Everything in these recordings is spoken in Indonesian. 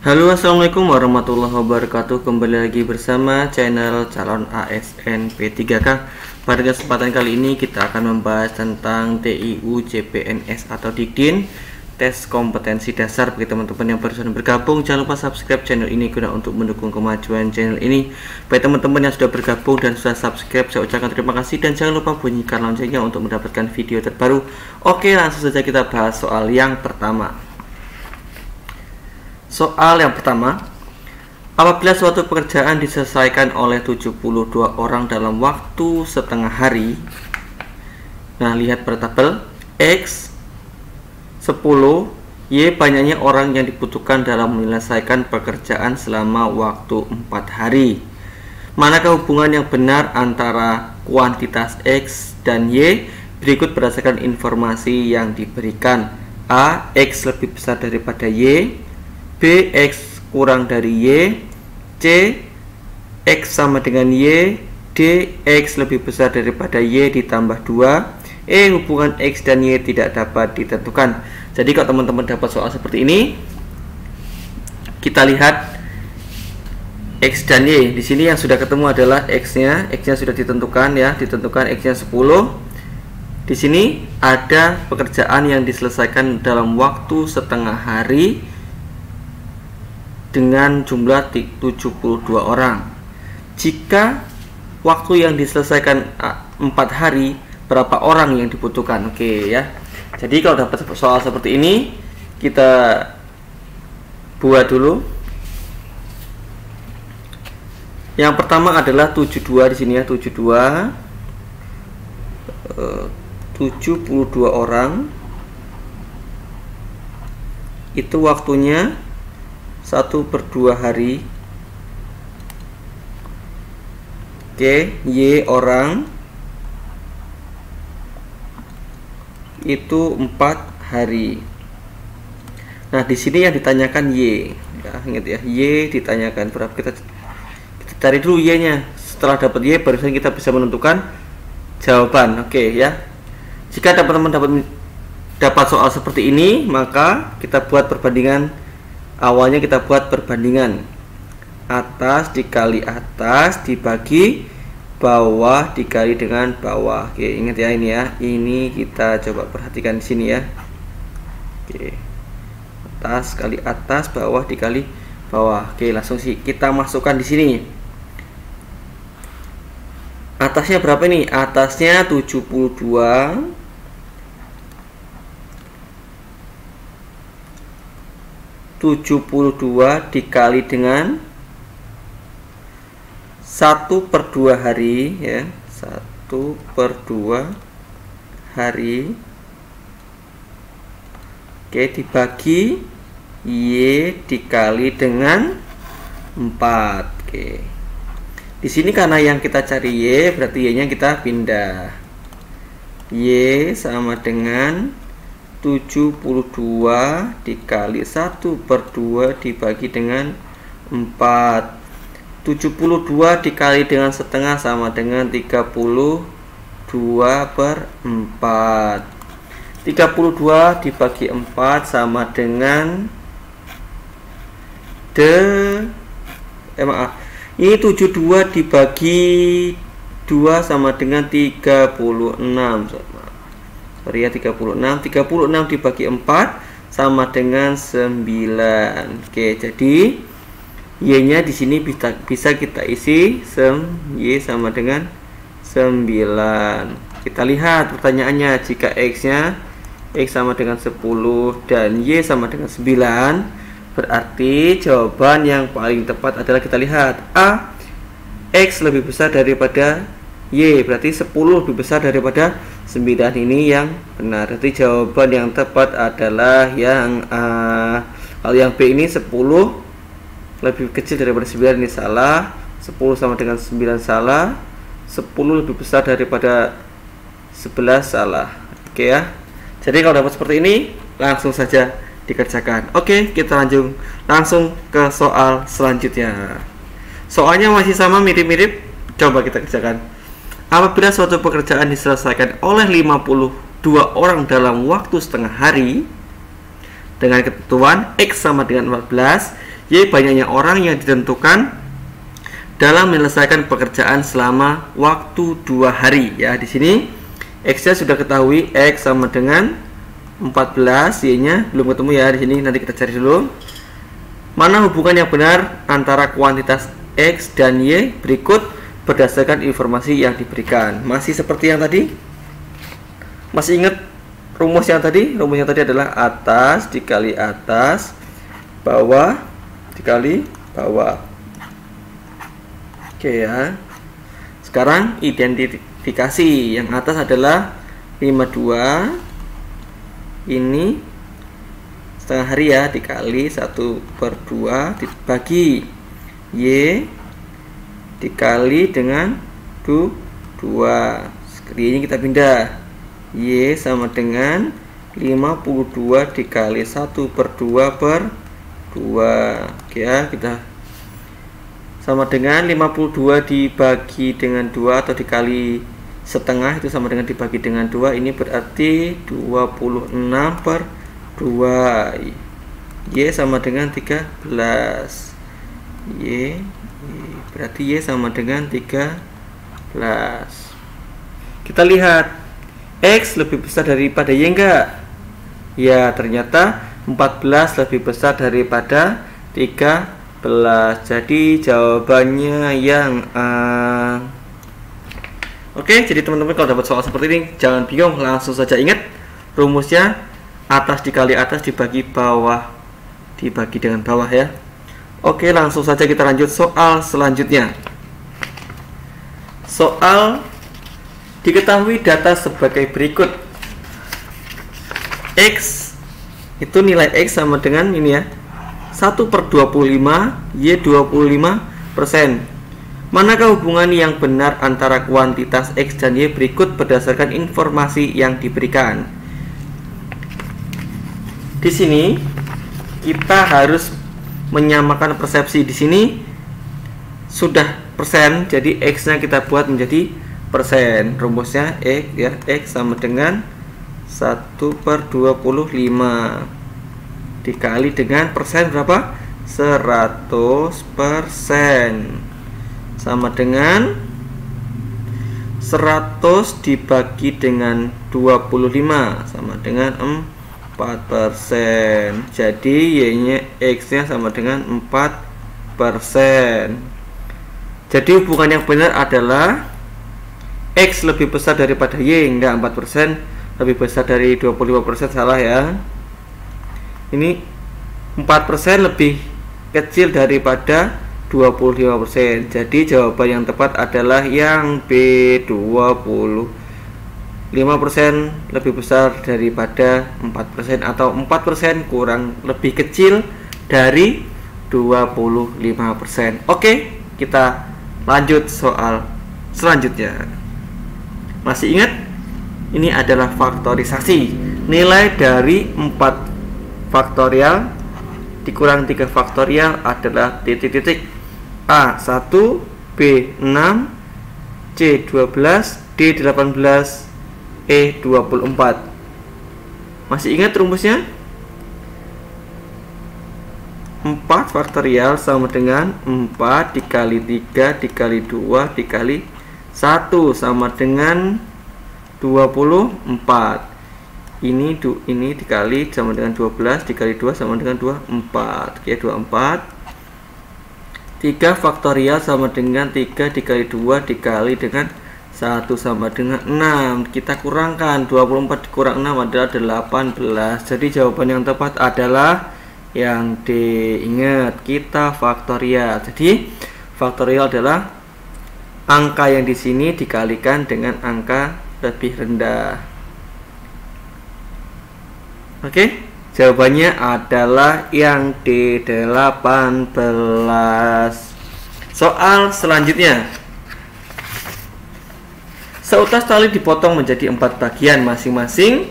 Halo, assalamualaikum warahmatullahi wabarakatuh. Kembali lagi bersama channel calon ASN P3K. Pada kesempatan kali ini kita akan membahas tentang TIU CPNS atau Dikdin, tes kompetensi dasar. Bagi teman-teman yang baru bergabung, jangan lupa subscribe channel ini guna untuk mendukung kemajuan channel ini. Bagi teman-teman yang sudah bergabung dan sudah subscribe, saya ucapkan terima kasih dan jangan lupa bunyikan loncengnya untuk mendapatkan video terbaru. Oke, langsung saja kita bahas soal yang pertama. Soal yang pertama, apabila suatu pekerjaan diselesaikan oleh 72 orang dalam waktu setengah hari. Nah, lihat pada tabel, X 10, Y banyaknya orang yang dibutuhkan dalam menyelesaikan pekerjaan selama waktu 4 hari. Manakah hubungan yang benar antara kuantitas X dan Y? Berikut berdasarkan informasi yang diberikan. A. X lebih besar daripada Y. B. X kurang dari Y. C. X sama dengan Y. D. X lebih besar daripada Y ditambah 2. E. Hubungan X dan Y tidak dapat ditentukan. Jadi kalau teman-teman dapat soal seperti ini, kita lihat X dan Y. Di sini yang sudah ketemu adalah X-nya. X-nya sudah ditentukan ya, ditentukan X-nya 10. Di sini ada pekerjaan yang diselesaikan dalam waktu setengah hari dengan jumlah 72 orang. Jika waktu yang diselesaikan 4 hari, berapa orang yang dibutuhkan? Oke ya. Jadi kalau dapat soal seperti ini, kita buat dulu. Yang pertama adalah 72 di sini ya, 72 orang. Itu waktunya 1/2 hari. Oke, Y orang itu 4 hari. Nah, di sini yang ditanyakan Y. Ya, ingat ya, Y ditanyakan berapa. Kita cari dulu Y-nya. Setelah dapat Y, baru saja kita bisa menentukan jawaban. Oke ya. Jika teman-teman dapat soal seperti ini, maka kita buat perbandingan. Awalnya kita buat perbandingan atas dikali atas dibagi bawah dikali dengan bawah. Oke, ingat ya ini ya. Ini kita coba perhatikan di sini ya. Oke. Atas kali atas, bawah dikali bawah. Oke, langsung sih kita masukkan di sini. Atasnya berapa nih? Atasnya 72. 72 dikali dengan 1/2 hari ya, 1/2 hari. Oke, dibagi Y dikali dengan 4. Oke. Di sini karena yang kita cari Y, berarti Y-nya kita pindah. Y sama dengan 72 dikali 1/2 dibagi dengan 4. 72 dikali dengan setengah sama dengan 32/4. 32 dibagi 4 sama dengan ini 72 dibagi 2 sama dengan 36. Sorry ya, 36 dibagi 4 sama dengan 9. Oke, jadi Y-nya di sini bisa kita isi Y sama dengan 9. Kita lihat pertanyaannya, jika X-nya X sama dengan 10 dan Y sama dengan 9, berarti jawaban yang paling tepat adalah kita lihat A. X lebih besar daripada Y, berarti 10 lebih besar daripada 9. Ini yang benar. Jadi jawaban yang tepat adalah yang A. Kalau yang B ini 10 lebih kecil daripada 9, ini salah. 10 sama dengan 9 salah. 10 lebih besar daripada 11 salah. Oke ya. Jadi kalau dapat seperti ini, langsung saja dikerjakan. Oke, kita langsung ke soal selanjutnya. Soalnya masih sama, mirip-mirip. Coba kita kerjakan. Apabila suatu pekerjaan diselesaikan oleh 52 orang dalam waktu setengah hari dengan ketentuan X sama dengan 14, Y banyaknya orang yang ditentukan dalam menyelesaikan pekerjaan selama waktu 2 hari. Ya, di sini X-nya sudah ketahui, X sama dengan 14, Y-nya belum ketemu ya di sini. Nanti kita cari dulu. Mana hubungan yang benar antara kuantitas X dan Y berikut berdasarkan informasi yang diberikan. Masih seperti yang tadi? Masih ingat rumus yang tadi? Rumusnya tadi adalah atas dikali atas, bawah dikali bawah. Oke ya. Sekarang identifikasi. Yang atas adalah 52. Ini setengah hari ya, dikali 1/2 dibagi Y dikali dengan 2. Ini kita pindah. Y sama dengan 52 dikali 1/2/2. Oke ya, kita sama dengan 52 dibagi dengan 2 atau dikali setengah itu sama dengan dibagi dengan 2. Ini berarti 26/2. Y sama dengan 13. Y berarti Y sama dengan 13. Kita lihat X lebih besar daripada Y enggak? Ya, ternyata 14 lebih besar daripada 13. Jadi jawabannya yang A. Oke, jadi teman-teman kalau dapat soal seperti ini jangan bingung, langsung saja ingat rumusnya atas dikali atas dibagi bawah dibagi dengan bawah ya. Oke, langsung saja kita lanjut soal selanjutnya. Soal diketahui data sebagai berikut. X itu nilai X sama dengan ini ya, 1/25, Y 25%. Manakah hubungan yang benar antara kuantitas X dan Y berikut berdasarkan informasi yang diberikan? Di sini kita harus menyamakan persepsi. Di sini sudah persen, jadi X-nya kita buat menjadi persen. Rumusnya X ya, X sama dengan 1/25 dikali dengan persen berapa? 100%, sama dengan 100 dibagi dengan 25 sama dengan 4%. Jadi Y-nya X-nya sama dengan 4%. Jadi hubungan yang benar adalah X lebih besar daripada Y, enggak 4%. Lebih besar dari 25%, salah ya. Ini 4% lebih kecil daripada 25%. Jadi jawaban yang tepat adalah yang B, 25% lebih besar daripada 4%, atau 4% kurang lebih kecil dari 25%. Oke, kita lanjut soal selanjutnya. Masih ingat? Ini adalah faktorisasi. Nilai dari 4 faktorial dikurang 3 faktorial adalah titik-titik. A1, B6, C12, D18, E24. Masih ingat rumusnya? 4 faktorial sama dengan 4 dikali 3 dikali 2 dikali 1 sama dengan 24. Ini dikali sama dengan 12 dikali 2 sama dengan 24. Oke, 24. 3 faktorial sama dengan 3 dikali 2 dikali dengan 1 sama dengan 6. Kita kurangkan, 24 dikurang 6 adalah 18. Jadi jawaban yang tepat adalah yang D. Ingat, kita faktorial. Jadi faktorial adalah angka yang di sini dikalikan dengan angka lebih rendah. Oke, jawabannya adalah yang D18. Soal selanjutnya. Seutas tali dipotong menjadi 4 bagian masing-masing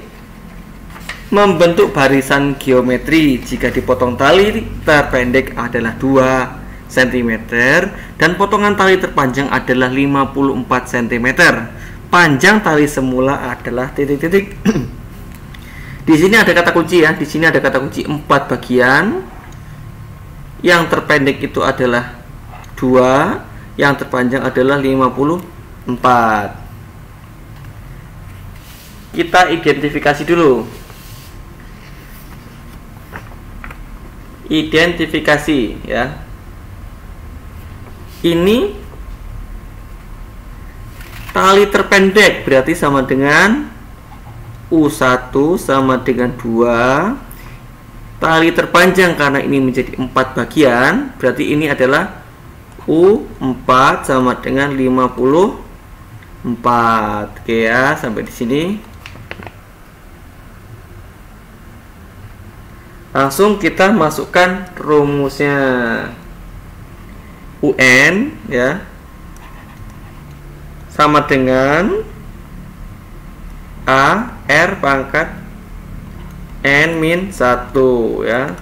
membentuk barisan geometri. Jika dipotong tali terpendek adalah 2 cm dan potongan tali terpanjang adalah 54 cm. Panjang tali semula adalah titik-titik. Di sini ada kata kunci ya, di sini ada kata kunci 4 bagian. yang terpendek itu adalah 2, yang terpanjang adalah 54. Kita identifikasi dulu. Identifikasi ya. Ini tali terpendek berarti sama dengan U1 sama dengan 2. Tali terpanjang karena ini menjadi 4 bagian, berarti ini adalah U4 sama dengan 54. Oke ya, sampai di sini. Langsung kita masukkan rumusnya. UN ya sama dengan A R pangkat N min 1 ya.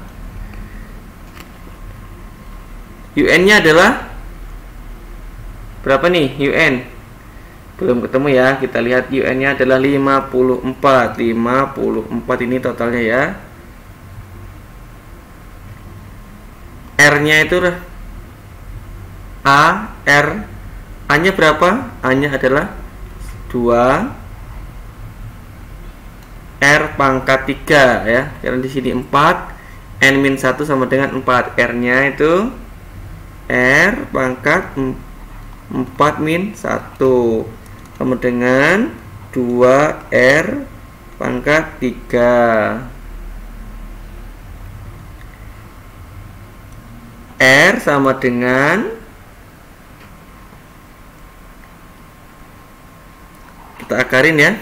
UN nya adalah berapa nih UN? Belum ketemu ya. Kita lihat UN nya adalah 54. 54 ini totalnya ya. R nya itu A R, A nya berapa? A nya adalah 2, R pangkat 3 ya. Karena di sini 4, N min 1 sama dengan 4. R nya itu R pangkat 4 min 1 sama dengan 2 R pangkat 3. R sama dengan, kita akarin ya.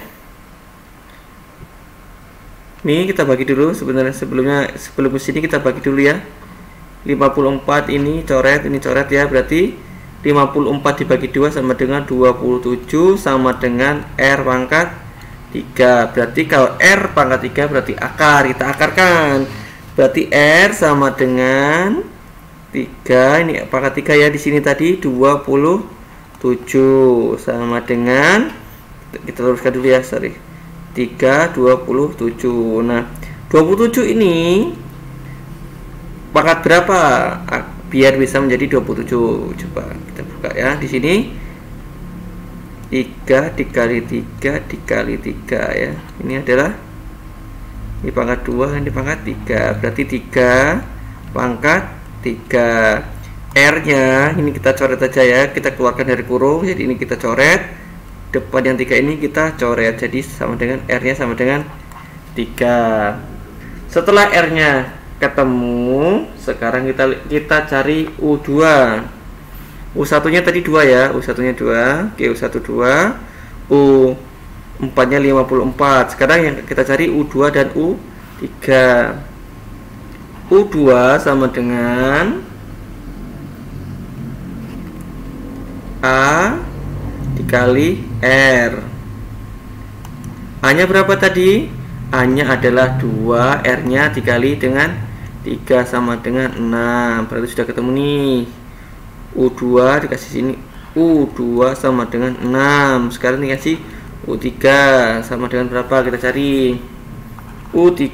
Nih kita bagi dulu, sebenarnya sebelum sini kita bagi dulu ya. 54 ini coret ya, berarti 54 dibagi 2 sama dengan 27 sama dengan R pangkat 3. Berarti kalau R pangkat 3 berarti akar, kita akarkan. Berarti R sama dengan 3, ini pangkat 3 ya, di sini tadi 27 sama dengan, kita luruskan dulu ya, sorry, 3 27. Nah 27 ini pangkat berapa biar bisa menjadi 27? Coba kita buka ya, di sini 3 dikali 3 dikali 3 ya. Ini adalah, ini pangkat 2, ini pangkat 3, berarti 3 pangkat 3. R nya ini kita coret aja ya, kita keluarkan dari kurung, jadi ini kita coret, depan yang 3 ini kita coret, jadi sama dengan R nya sama dengan 3. Setelah R nya ketemu, sekarang kita cari U2. U1 nya tadi 2 ya, U1 nya 2. Oke, U1 2, U4 nya 54. Sekarang yang kita cari U2 dan U3. U2 sama dengan A dikali R. A nya berapa tadi? A nya adalah 2, R nya dikali dengan 3 sama dengan 6. Berarti sudah ketemu nih. U2 dikasih sini, U2 sama dengan 6. Sekarang dikasih U3 sama dengan berapa? Kita cari. U3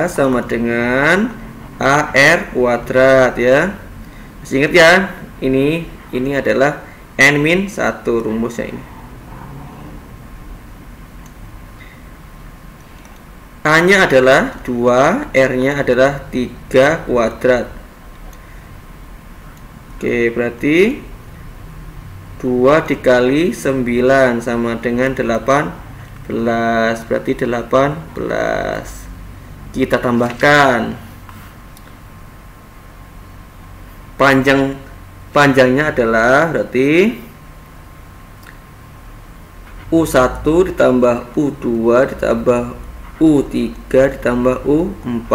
sama dengan AR kuadrat ya. Masih ingat ya? Ini adalah N min 1 rumusnya ini. A nya adalah 2, R nya adalah 3 kuadrat. Oke, berarti 2 dikali 9 sama dengan 18. Berarti 18. Kita tambahkan. Panjangnya adalah berarti U1 ditambah U2 ditambah U3 ditambah U4.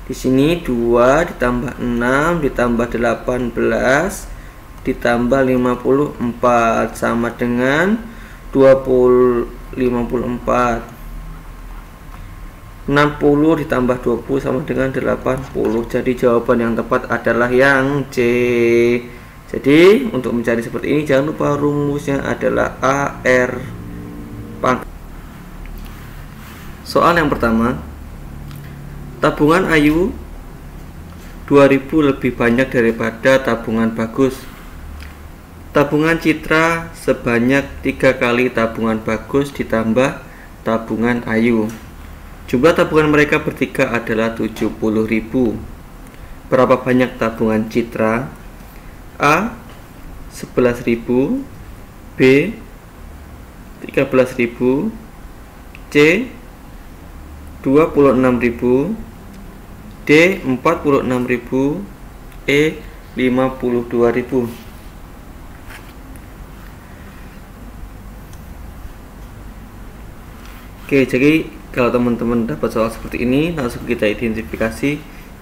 Di sini 2 ditambah 6 ditambah 18 ditambah 54 sama dengan 54. 60 ditambah 20 sama dengan 80. Jadi jawaban yang tepat adalah yang C. Jadi untuk mencari seperti ini jangan lupa rumusnya adalah AR pangkat. Soal yang pertama, tabungan Ayu 2000 lebih banyak daripada tabungan Bagus. Tabungan Citra sebanyak 3 kali tabungan Bagus ditambah tabungan Ayu. Jumlah tabungan mereka bertiga adalah 70.000. Berapa banyak tabungan Citra? A. 11.000, B. 13.000, C. 26.000, D. 46.000, E. 52.000. Oke, jadi kalau teman-teman dapat soal seperti ini, langsung kita identifikasi.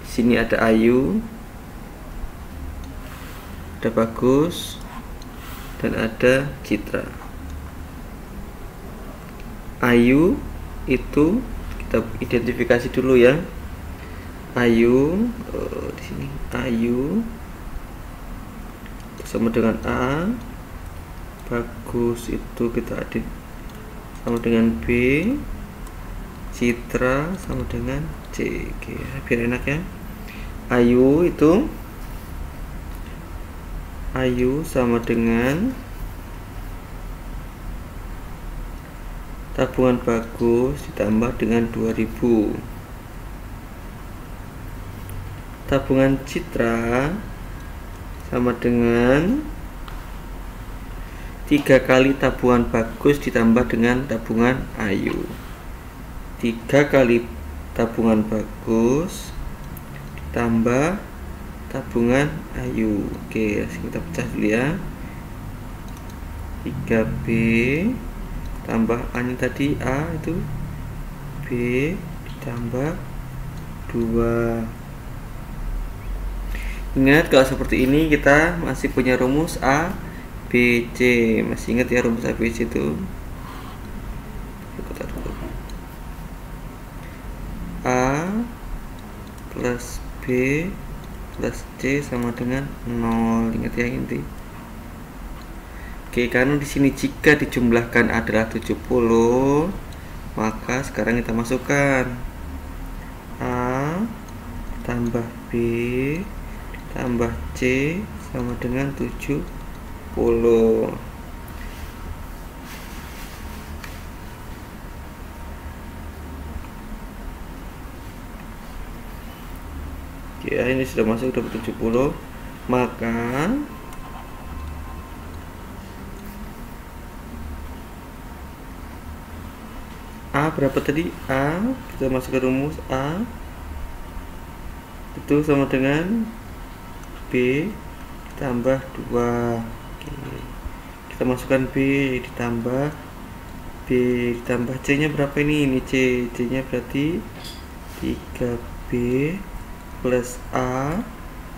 Di sini ada Ayu, ada Bagus, dan ada Citra. Ayu itu kita identifikasi dulu ya. Ayu di sini Ayu sama dengan A. Bagus itu kita adit sama dengan B. Citra sama dengan C. Oke, biar enak ya. Ayu itu Ayu sama dengan tabungan Bagus ditambah dengan 2000. Tabungan Citra sama dengan 3 kali tabungan Bagus ditambah dengan tabungan Ayu. 3 kali tabungan Bagus ditambah tabungan Ayu. Oke, kita pecah dulu ya. 3B tambah A nya tadi, A itu B ditambah 2. Ingat, kalau seperti ini kita masih punya rumus A, B, C. Masih ingat ya rumus A, B, C itu? A plus B plus C sama dengan 0. Ingat ya inti. Oke, karena di sini jika dijumlahkan adalah 70, maka sekarang kita masukkan A tambah B tambah C sama dengan 70. Ya, ini sudah masuk, dapat 70, maka A berapa tadi? A, kita masukkan rumus A itu sama dengan B ditambah 2. Oke. Kita masukkan B ditambah C nya berapa ini? Ini C nya berarti 3B plus A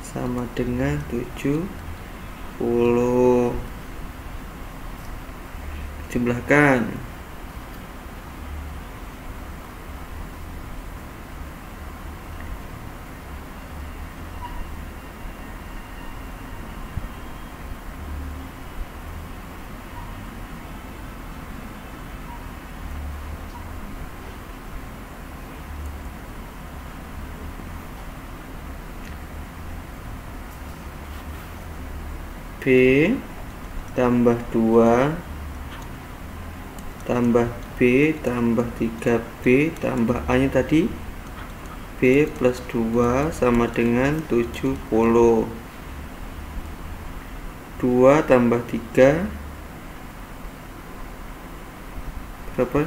sama dengan 70. Jumlahkan. B tambah 2 tambah B tambah 3B tambah A nya tadi B plus 2 sama dengan 70. 2 tambah 3 berapa?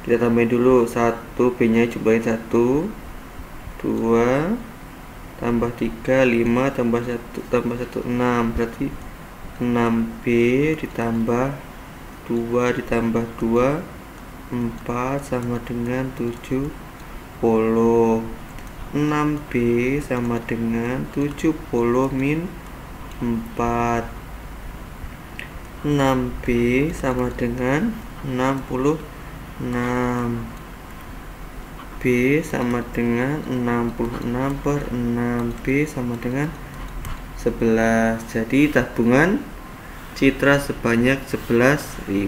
Kita tambahin dulu 1, B nya cobain 1, 2 tambah 3, 5 tambah 1 tambah 1, 6. Berarti 6B ditambah 2 ditambah 2, 4 sama dengan 70. 6B sama dengan 70 min 4. 6B sama dengan 66. B sama dengan 66 per 6. B sama dengan 11. Jadi tabungan Citra sebanyak 11.000.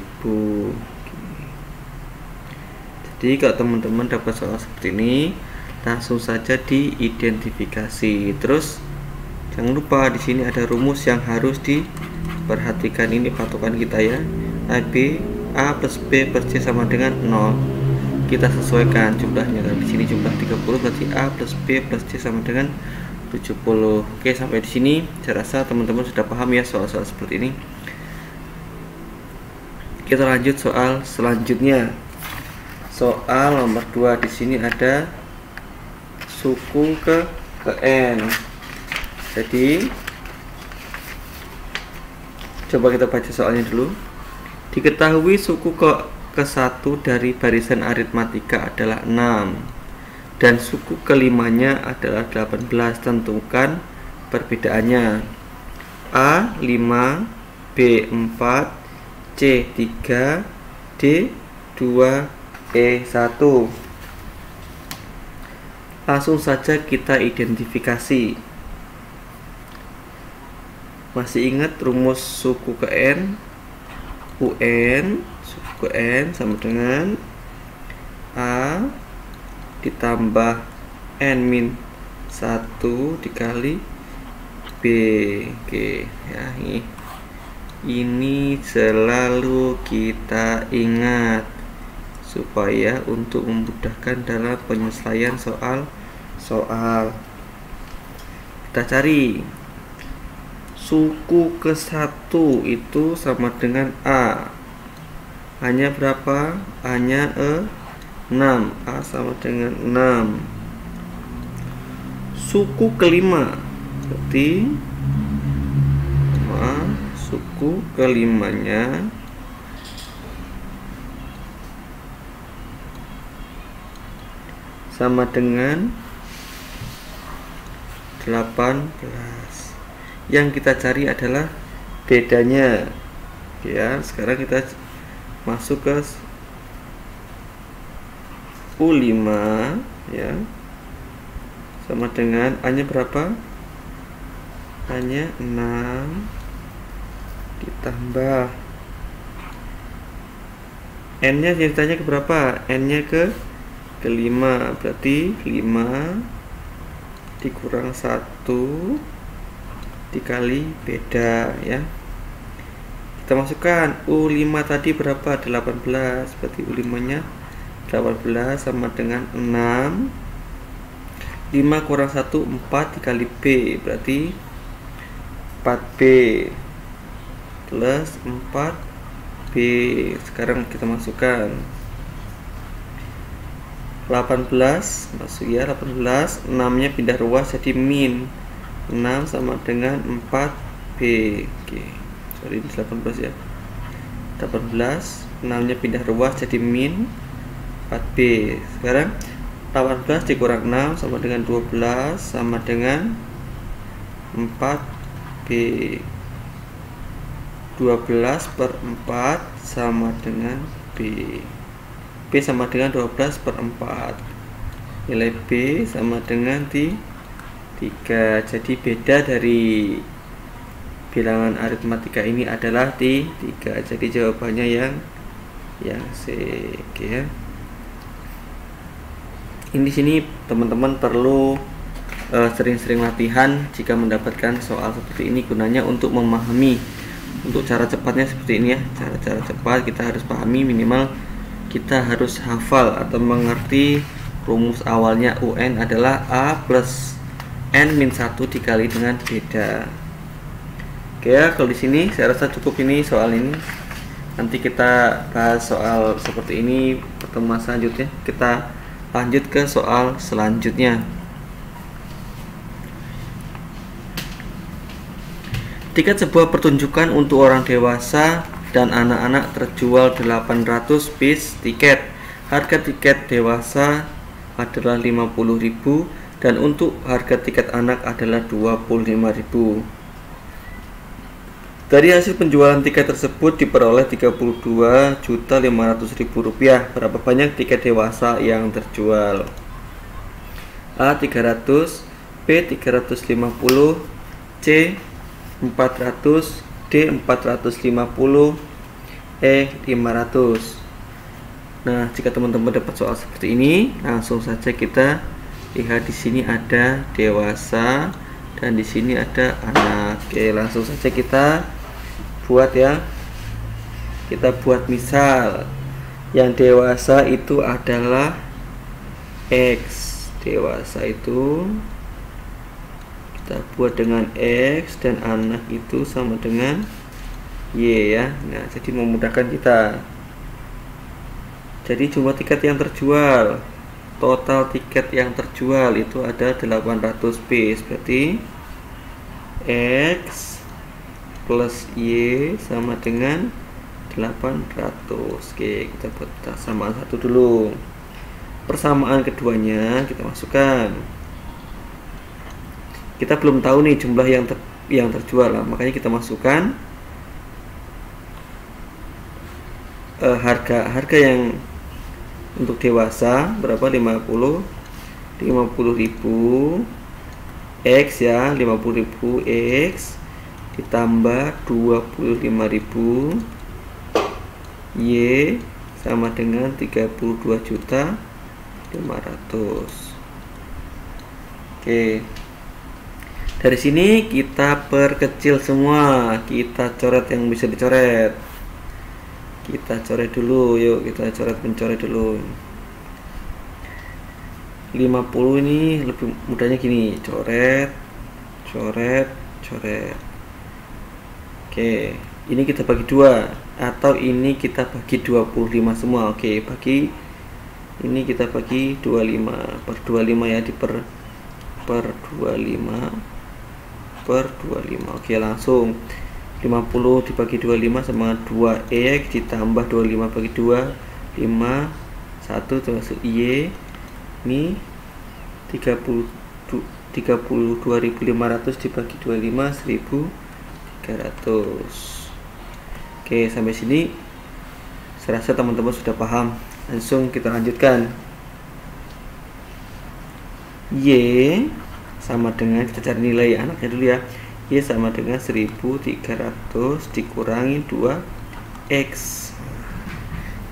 Jadi kalau teman-teman dapat soal seperti ini, langsung saja diidentifikasi. Terus jangan lupa di sini ada rumus yang harus diperhatikan, ini patokan kita ya. A plus B per C sama dengan 0. Kita sesuaikan jumlahnya. Di sini jumlah 30, berarti A plus B plus C sama dengan 70. Oke, sampai di sini saya rasa teman-teman sudah paham ya soal-soal seperti ini. Kita lanjut soal selanjutnya. Soal nomor 2, di sini ada suku ke N. Jadi coba kita baca soalnya dulu. Diketahui suku ke 1 dari barisan aritmatika adalah 6 dan suku kelimanya adalah 18. Tentukan perbedaannya. A 5, B 4, C 3, D 2, E 1. Langsung saja kita identifikasi. Masih ingat rumus suku ke N? UN suku ke N sama dengan A ditambah N min 1 dikali B. Oke ya, ini selalu kita ingat supaya untuk memudahkan dalam penyelesaian soal. Kita cari suku ke 1 itu sama dengan A. A-nya berapa? A-nya 6. A sama dengan 6. Suku kelima berarti suku kelimanya sama dengan 18. Yang kita cari adalah bedanya ya. Sekarang kita masuk ke U5 ya, sama dengan A-nya berapa? A-nya 6 ditambah N-nya ceritanya ke berapa? N-nya ke 5, berarti 5 dikurang 1 dikali beda ya. Kita masukkan U5 tadi berapa? 18. Berarti U5 nya 18 sama dengan 6. 5 kurang 1 4 dikali B, berarti 4B plus 4B. Sekarang kita masukkan 18 masuk ya, 18. 6 nya pindah ruas jadi min 6 sama dengan 4B. Oke, sorry ini 18 ya. 18, 6 nya pindah ruas jadi min 4B. Sekarang 18 dikurang 6 sama dengan 12 sama dengan 4B. 12 per 4 sama dengan B. B sama dengan 12 per 4. Nilai B sama dengan 3. Jadi beda dari bilangan aritmatika ini adalah 3. Jadi jawabannya yang C. Oke ya. Ini di sini teman-teman perlu sering-sering latihan jika mendapatkan soal seperti ini, gunanya untuk memahami. Untuk cara cepatnya seperti ini ya. Cara cepat kita harus pahami, minimal kita harus hafal atau mengerti rumus awalnya UN adalah A plus N min 1 dikali dengan beda. Oke ya, kalau di sini saya rasa cukup ini soal ini. Nanti kita bahas soal seperti ini pertemuan selanjutnya. Kita lanjut ke soal selanjutnya. Tiket sebuah pertunjukan untuk orang dewasa dan anak-anak terjual 800 piece tiket. Harga tiket dewasa adalah 50.000 dan untuk harga tiket anak adalah 25.000. Dari hasil penjualan tiket tersebut diperoleh 32.500.000 rupiah. Berapa banyak tiket dewasa yang terjual? A 300, B 350, C 400, D 450, E 500. Nah, jika teman-teman dapat soal seperti ini, langsung saja kita Lihat di sini ada dewasa dan di sini ada anak. Oke, langsung saja kita buat ya. Kita buat misal. Yang dewasa itu adalah X. Dewasa itu kita buat dengan X dan anak itu sama dengan Y ya. Nah, jadi memudahkan kita. Jadi jumlah tiket yang terjual, total tiket yang terjual itu ada 800 piece. Berarti X plus Y sama dengan 800. Oke, kita buat persamaan satu dulu. Persamaan keduanya kita masukkan. Kita belum tahu nih jumlah yang terjual lah, makanya kita masukkan harga yang untuk dewasa berapa, 50.000 X ya, 50.000 X ditambah 25.000 Y sama dengan 32.500.000. Oke, dari sini kita perkecil semua, kita coret yang bisa dicoret. Kita coret dulu, yuk kita mencoret dulu. 50 ini lebih mudahnya gini, coret. Oke, ini kita bagi dua, atau ini kita bagi 25 semua. Oke, ini kita bagi 25 per 25 ya, per 25. Oke, langsung 50 dibagi 25 sama 2X ditambah 25 bagi 2, 5, 1 termasuk Y. Ini 32.500 dibagi 25, 1.300. Oke, sampai sini saya rasa teman-teman sudah paham. Langsung kita lanjutkan. Y sama dengan, kita cari nilai anaknya dulu ya. Y sama dengan 1.300 dikurangi 2X.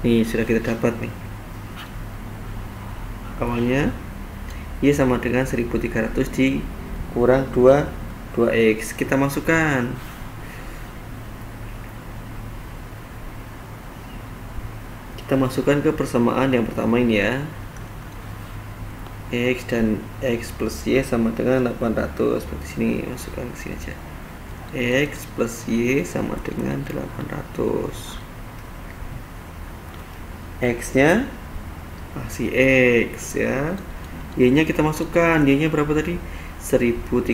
Nih sudah kita dapat nih. Awalnya Y sama dengan 1.300 dikurang 2X. Kita masukkan. Kita masukkan ke persamaan yang pertama ini ya. X dan X plus Y sama dengan 800. Seperti sini, masukkan ke sini aja. X plus Y sama dengan 800. X nya masih X ya. Y nya kita masukkan. Y nya berapa tadi? 1.300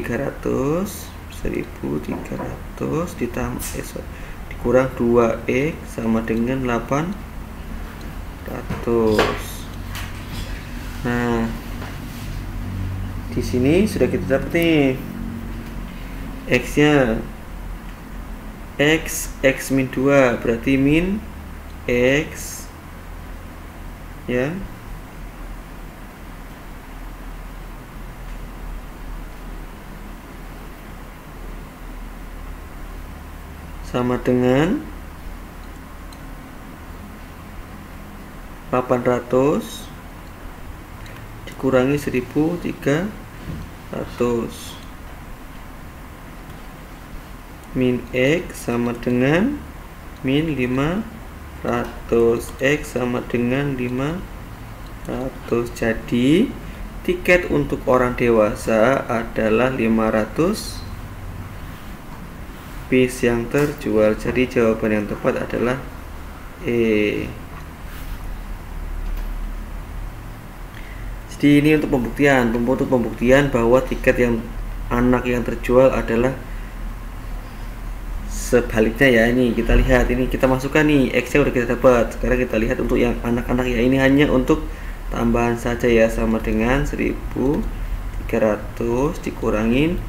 ditambah dikurang 2X sama dengan 800. Nah, di sini sudah kita dapat nih X nya X min 2 berarti min X ya, sama dengan 800 dikurangi 1.300 min X sama dengan min 500. X sama dengan 500. Jadi tiket untuk orang dewasa adalah 500 piece yang terjual. Jadi jawaban yang tepat adalah E. Jadi ini untuk pembuktian bahwa tiket yang anak yang terjual adalah sebaliknya ya. Ini kita lihat, ini kita masukkan nih, X nya udah kita dapat. Sekarang kita lihat untuk yang anak-anak ya, ini hanya untuk tambahan saja ya, sama dengan 1.300 dikurangin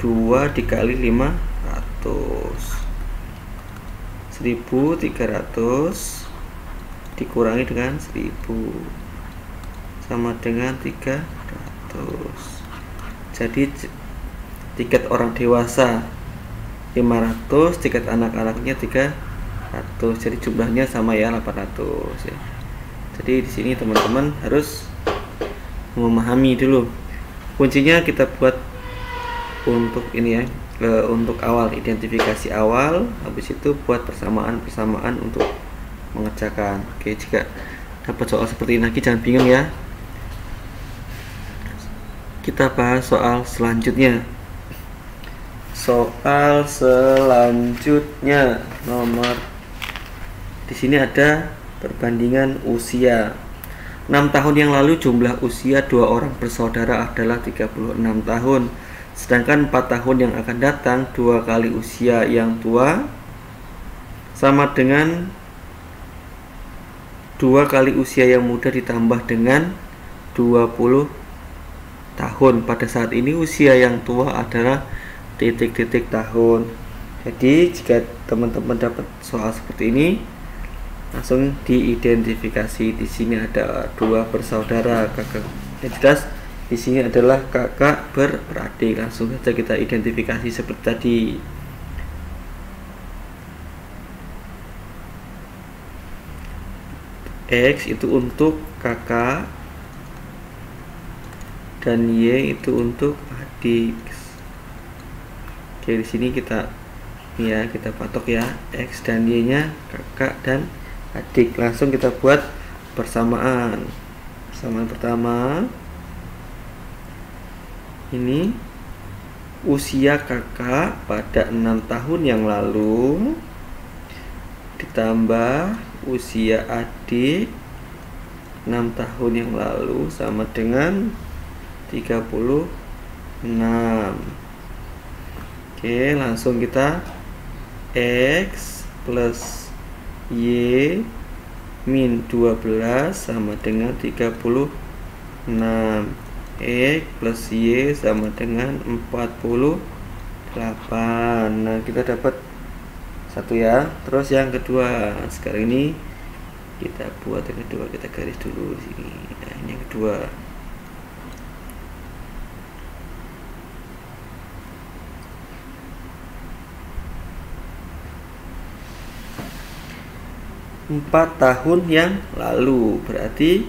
2 dikali 500. 1.300 dikurangi dengan 1.000 sama dengan 300. Jadi tiket orang dewasa 500, tiket anak-anaknya 300. Jadi jumlahnya sama ya, 800 ya. Jadi di sini teman-teman harus memahami dulu. Kuncinya kita buat untuk ini ya, untuk awal, identifikasi awal, habis itu buat persamaan untuk mengerjakan. Oke, jika dapat soal seperti ini lagi jangan bingung ya. Kita bahas soal selanjutnya. Soal selanjutnya nomor, di sini ada perbandingan usia. 6 tahun yang lalu jumlah usia dua orang bersaudara adalah 36 tahun. Sedangkan 4 tahun yang akan datang, 2 kali usia yang tua sama dengan 2 kali usia yang muda ditambah dengan 20 tahun. Pada saat ini usia yang tua adalah titik-titik tahun. Jadi jika teman-teman dapat soal seperti ini, langsung diidentifikasi. Di sini ada 2 bersaudara, kakak. Yang jelas di sini adalah kakak beradik. Langsung saja kita identifikasi seperti tadi. X itu untuk kakak dan Y itu untuk adik. Oke, di sini kita patok ya, X dan Y-nya kakak dan adik. Langsung kita buat persamaan. Persamaan pertama, ini usia kakak pada 6 tahun yang lalu ditambah usia adik 6 tahun yang lalu sama dengan 36. Oke, langsung kita X plus Y min 12 sama dengan 36. X plus Y sama dengan 48. Nah, kita dapat satu ya. Terus yang kedua, sekarang ini kita buat yang kedua, kita garis dulu di sini. Nah, ini yang kedua. Empat tahun yang lalu berarti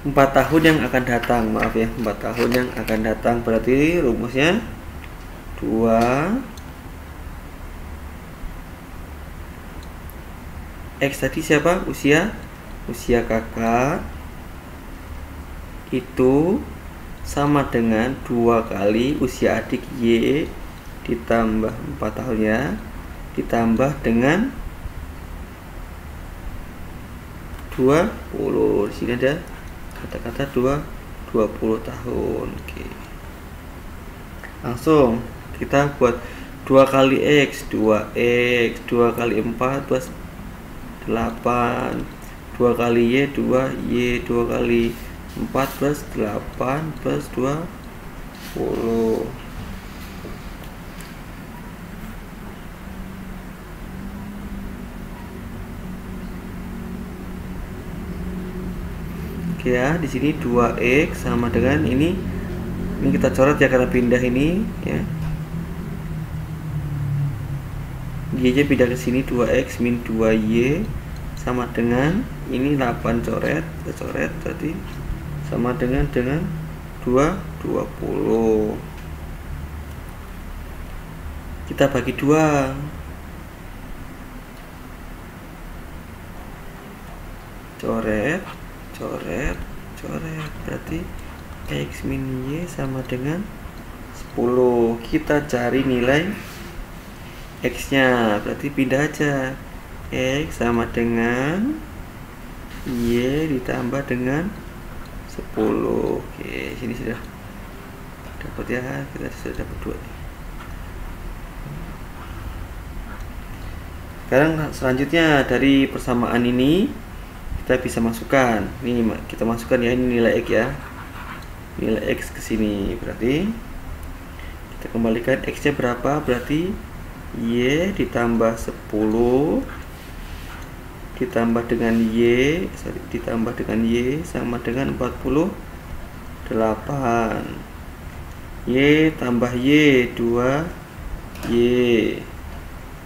4 tahun yang akan datang, maaf ya, 4 tahun yang akan datang berarti rumusnya 2 X tadi siapa? Usia kakak itu sama dengan 2 kali usia adik Y ditambah 4 tahunnya ditambah dengan 20. Di sini ada kata-kata 20 tahun. Oke. Langsung kita buat 2 kali X, 2X, 2 kali 4 plus 8, 2 kali Y, 2Y, 2 kali 4 plus 8 plus 20. Oke ya, di sini 2X sama dengan ini kita coret ya karena pindah ini ya. Y-nya pindah ke sini, 2X min 2Y sama dengan ini 8 coret, kita coret tadi sama dengan 20. Kita bagi 2. Coret berarti X min Y sama dengan 10. Kita cari nilai X nya, berarti pindah aja, X sama dengan Y ditambah dengan 10. Oke, sini sudah dapat ya, kita sudah dapat 2 nih. Sekarang selanjutnya dari persamaan ini kita bisa masukkan, ini kita masukkan ya, ini nilai X ya, nilai X ke sini, berarti kita kembalikan X nya berapa, berarti Y ditambah 10 ditambah dengan Y sama dengan 48. Y tambah Y 2Y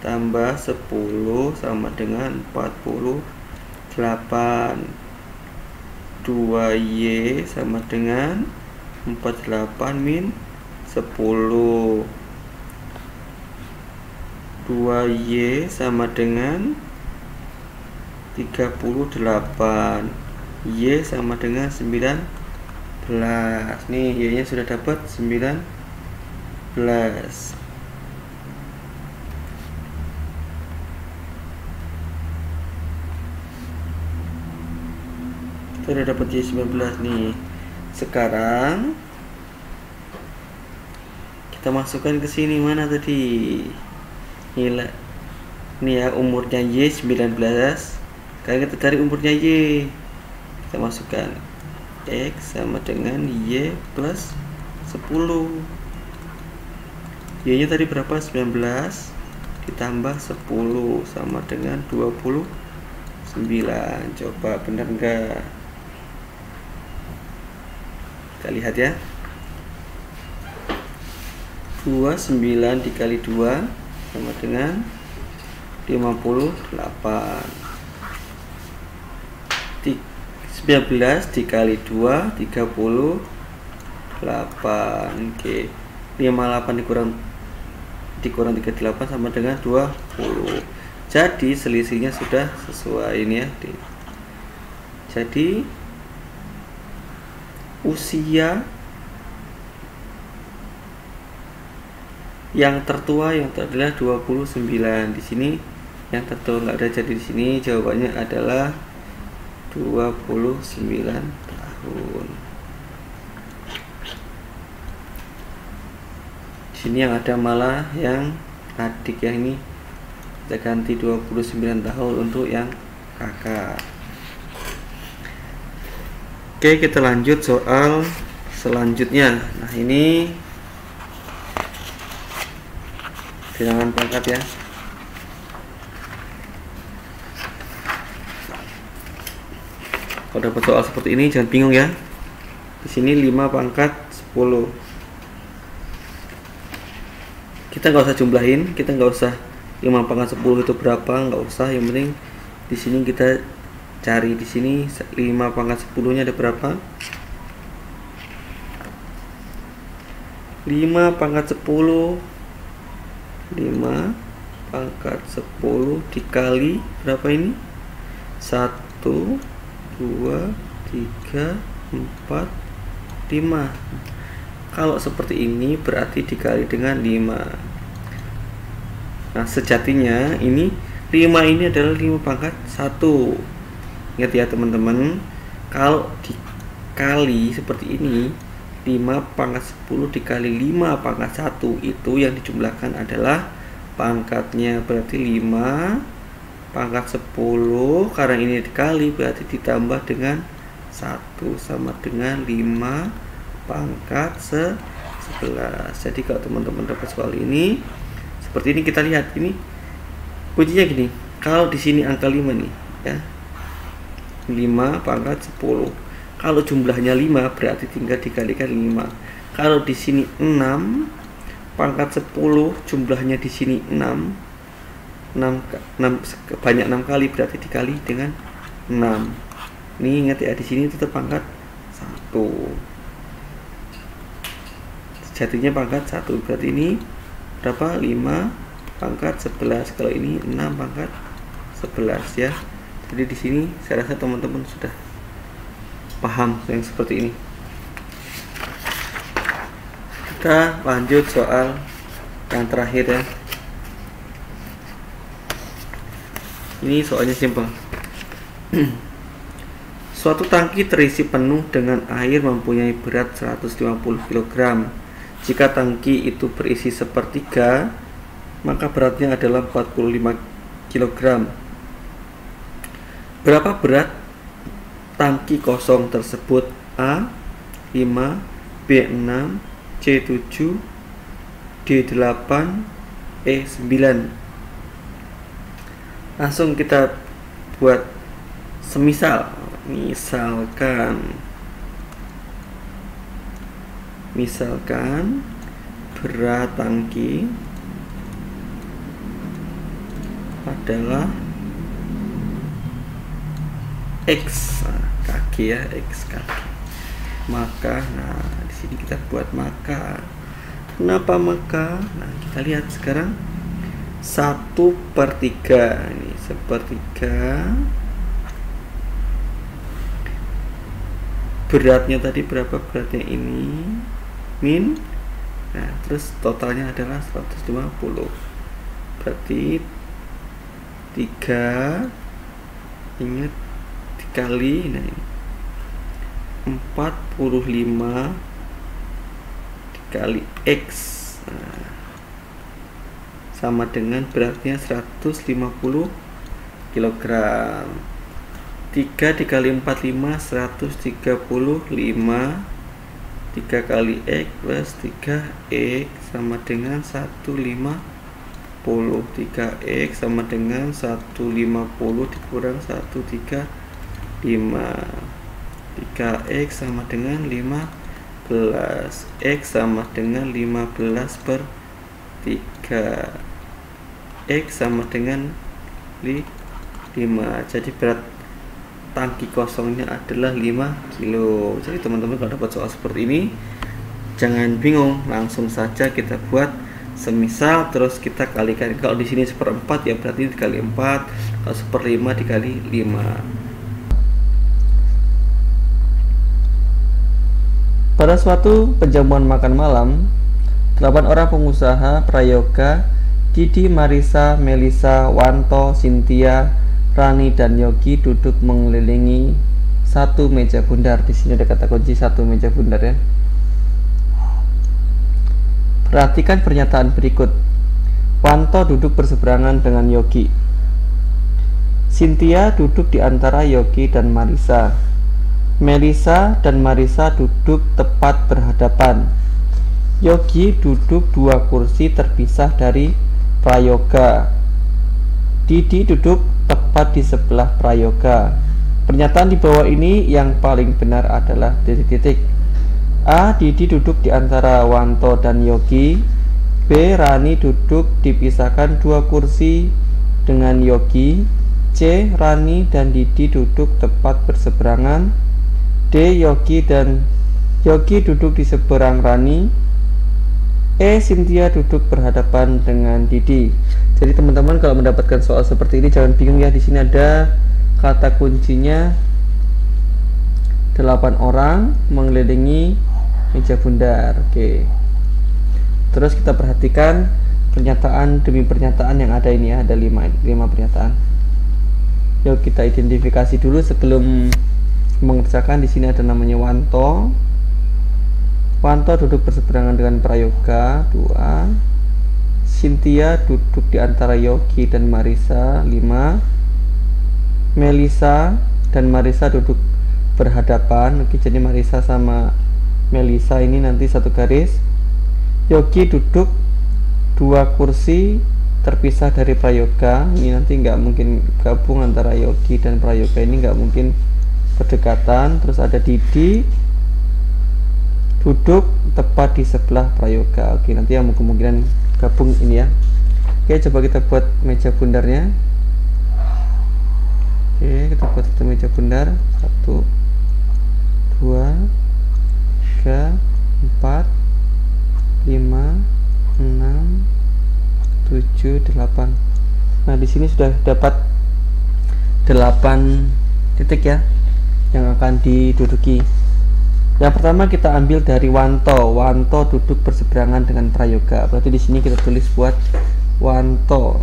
tambah 10 sama dengan 48. 2Y sama dengan 48 min 10. 2Y sama dengan 38. Y sama dengan 19. Nih Y nya sudah dapat 19. Kita udah dapat Y 19 nih. Sekarang kita masukkan ke sini. Mana tadi? Nilai ini ya, umurnya Y 19. Sekarang kita cari umurnya Y. Kita masukkan X sama dengan Y plus 10. Y nya tadi berapa? 19 ditambah 10 sama dengan 29. Coba benar enggak? Kita lihat ya. 29 dikali 2 sama dengan 58. 19 dikali 2 38. Oke. 58 dikurang 38 sama dengan 20. Jadi selisihnya sudah sesuai ini ya. Jadi usia yang tertua adalah 29. Di sini yang tertua nggak ada, jadi di sini jawabannya adalah 29 tahun. Di sini yang ada malah yang adik yang ini kita ganti 29 tahun untuk yang kakak. Oke, kita lanjut soal selanjutnya. Nah, ini bilangan pangkat ya. Kalau dapat soal seperti ini jangan bingung ya. Di sini 5 pangkat 10. Kita nggak usah jumlahin, kita nggak usah 5 pangkat 10 itu berapa, nggak usah. Yang penting di sini kita cari di sini 5 pangkat 10-nya ada berapa? 5 pangkat 10 dikali berapa ini? 1, 2, 3, 4, 5. Kalau seperti ini berarti dikali dengan 5. Nah, sejatinya ini 5 ini adalah 5 pangkat 1. Ingat ya teman-teman, kalau dikali seperti ini, 5 pangkat 10 dikali 5 pangkat 1, itu yang dijumlahkan adalah pangkatnya. Berarti 5 pangkat 10, karena ini dikali berarti ditambah dengan 1 sama dengan 5 pangkat 11. Jadi kalau teman-teman dapat soal ini seperti ini, kita lihat ini kuncinya gini. Kalau di sini angka 5 nih ya, 5 pangkat 10. Kalau jumlahnya 5 berarti tinggal dikalikan 5. Kalau di sini 6 pangkat 10, jumlahnya di sini 6 banyak 6 kali berarti dikali dengan 6. Ini ingat ya, di sini tetap pangkat 1. Jadinya pangkat 1 berarti ini berapa? 5 pangkat 11. Kalau ini 6 pangkat 11 ya. Jadi di sini saya rasa teman-teman sudah paham yang seperti ini. Kita lanjut soal yang terakhir ya. Ini soalnya simpel. Suatu tangki terisi penuh dengan air mempunyai berat 150 kg. Jika tangki itu berisi sepertiga, maka beratnya adalah 45 kg. Berapa berat tangki kosong tersebut? A 5, B 6, C 7, D 8, E 9. Langsung kita buat semisal. Misalkan berat tangki adalah X. Nah, kaki ya, X kaki. Maka, nah di sini kita buat maka. Kenapa maka? Nah, kita lihat sekarang 1/3 ini 1/3. Beratnya tadi berapa? Beratnya ini min. Nah, terus totalnya adalah 150. Berarti 3, ingat dikali, nah ini 45 dikali X, nah, sama dengan beratnya 150 kg. 3 dikali 45 135. 3 kali X plus 3X sama dengan 150. 3X sama dengan 150 dikurang 135. 3X sama dengan 15. X sama dengan 15/3. X sama dengan 5. Jadi berat tangki kosongnya adalah 5 kilo. Jadi teman-teman kalau dapat soal seperti ini jangan bingung, langsung saja kita buat semisal, terus kita kalikan. Kalau di sini 1/4 ya berarti dikali 4, kalau 1/5 dikali 5. Pada suatu perjamuan makan malam, 8 orang pengusaha prayoga, Didi, Marisa, Melisa, Wanto, Cynthia, Rani, dan Yogi duduk mengelilingi satu meja bundar. Di sini ada kata kunci satu meja bundar ya. Perhatikan pernyataan berikut. Wanto duduk berseberangan dengan Yogi. Cynthia duduk di antara Yogi dan Marisa. Melisa dan Marisa duduk tepat berhadapan. Yogi duduk 2 kursi terpisah dari prayoga. Didi duduk tepat di sebelah prayoga. Pernyataan di bawah ini yang paling benar adalah titik-titik. A. Didi duduk di antara Wanto dan Yogi. B. Rani duduk dipisahkan 2 kursi dengan Yogi. C. Rani dan Didi duduk tepat berseberangan. D. Yogi duduk di seberang Rani. E. Cynthia duduk berhadapan dengan Didi. Jadi teman-teman kalau mendapatkan soal seperti ini jangan bingung ya. Di sini ada kata kuncinya 8 orang mengelilingi meja bundar. Oke. Terus kita perhatikan pernyataan demi pernyataan yang ada ini ya. Ada 5 pernyataan. Yuk kita identifikasi dulu sebelum mengerjakan. Di sini ada namanya Wanto. Wanto duduk berseberangan dengan prayoga 2. Cynthia duduk di antara Yogi dan Marisa 5. Melisa dan Marisa duduk berhadapan. Oke, jadi Marisa sama Melisa ini nanti satu garis. Yogi duduk 2 kursi terpisah dari prayoga. Ini nanti nggak mungkin gabung antara Yogi dan prayoga, ini nggak mungkin berdekatan. Terus ada Didi duduk tepat di sebelah prayoga. Oke, nanti yang kemungkinan gabung ini ya. Oke, coba kita buat meja bundarnya. Oke, kita buat satu meja bundar. 1 2 3 4 5 6 7 8. Nah, di sini sudah dapat 8 titik ya yang akan diduduki. Yang pertama kita ambil dari Wanto. Wanto duduk berseberangan dengan prayoga. Berarti di sini kita tulis buat Wanto.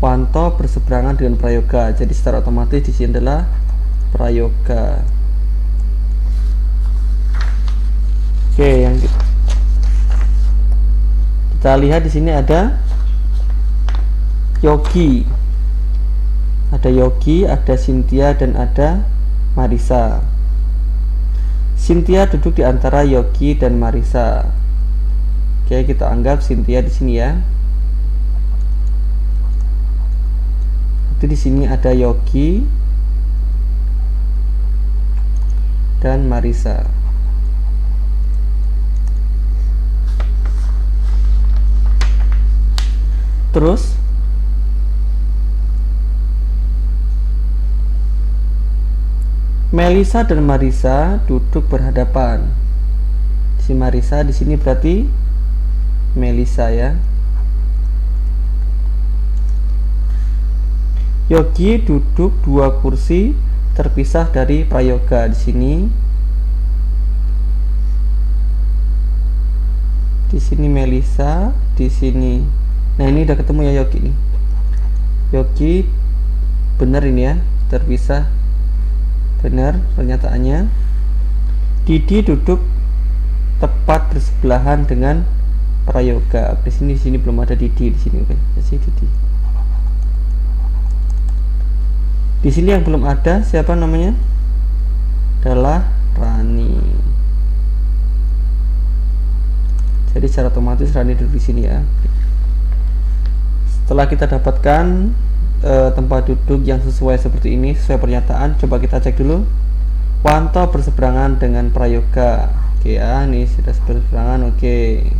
Wanto berseberangan dengan prayoga. Jadi secara otomatis di sini adalah prayoga. Oke, yang kita lihat di sini ada Yogi. Ada Yogi, ada Cynthia, dan ada Marisa. Cynthia duduk di antara Yogi dan Marisa. Oke, kita anggap Cynthia di sini ya. Itu di sini ada Yogi dan Marisa. Terus Melisa dan Marisa duduk berhadapan. Si Marisa di sini berarti Melisa ya. Yogi duduk 2 kursi terpisah dari Prayoga di sini. Di sini Melisa, di sini. Nah, ini udah ketemu ya Yogi nih. Yogi benar ini ya, terpisah. Benar pernyataannya. Didi duduk tepat bersebelahan dengan Prayoga. Di sini belum ada Didi di sini, oke. Didi. Di sini yang belum ada siapa namanya? Adalah Rani. Jadi secara otomatis Rani duduk di sini ya. Setelah kita dapatkan tempat duduk yang sesuai seperti ini, sesuai pernyataan, coba kita cek dulu. Wanto berseberangan dengan Prayoga. Oke ya, ini sudah berseberangan. Oke.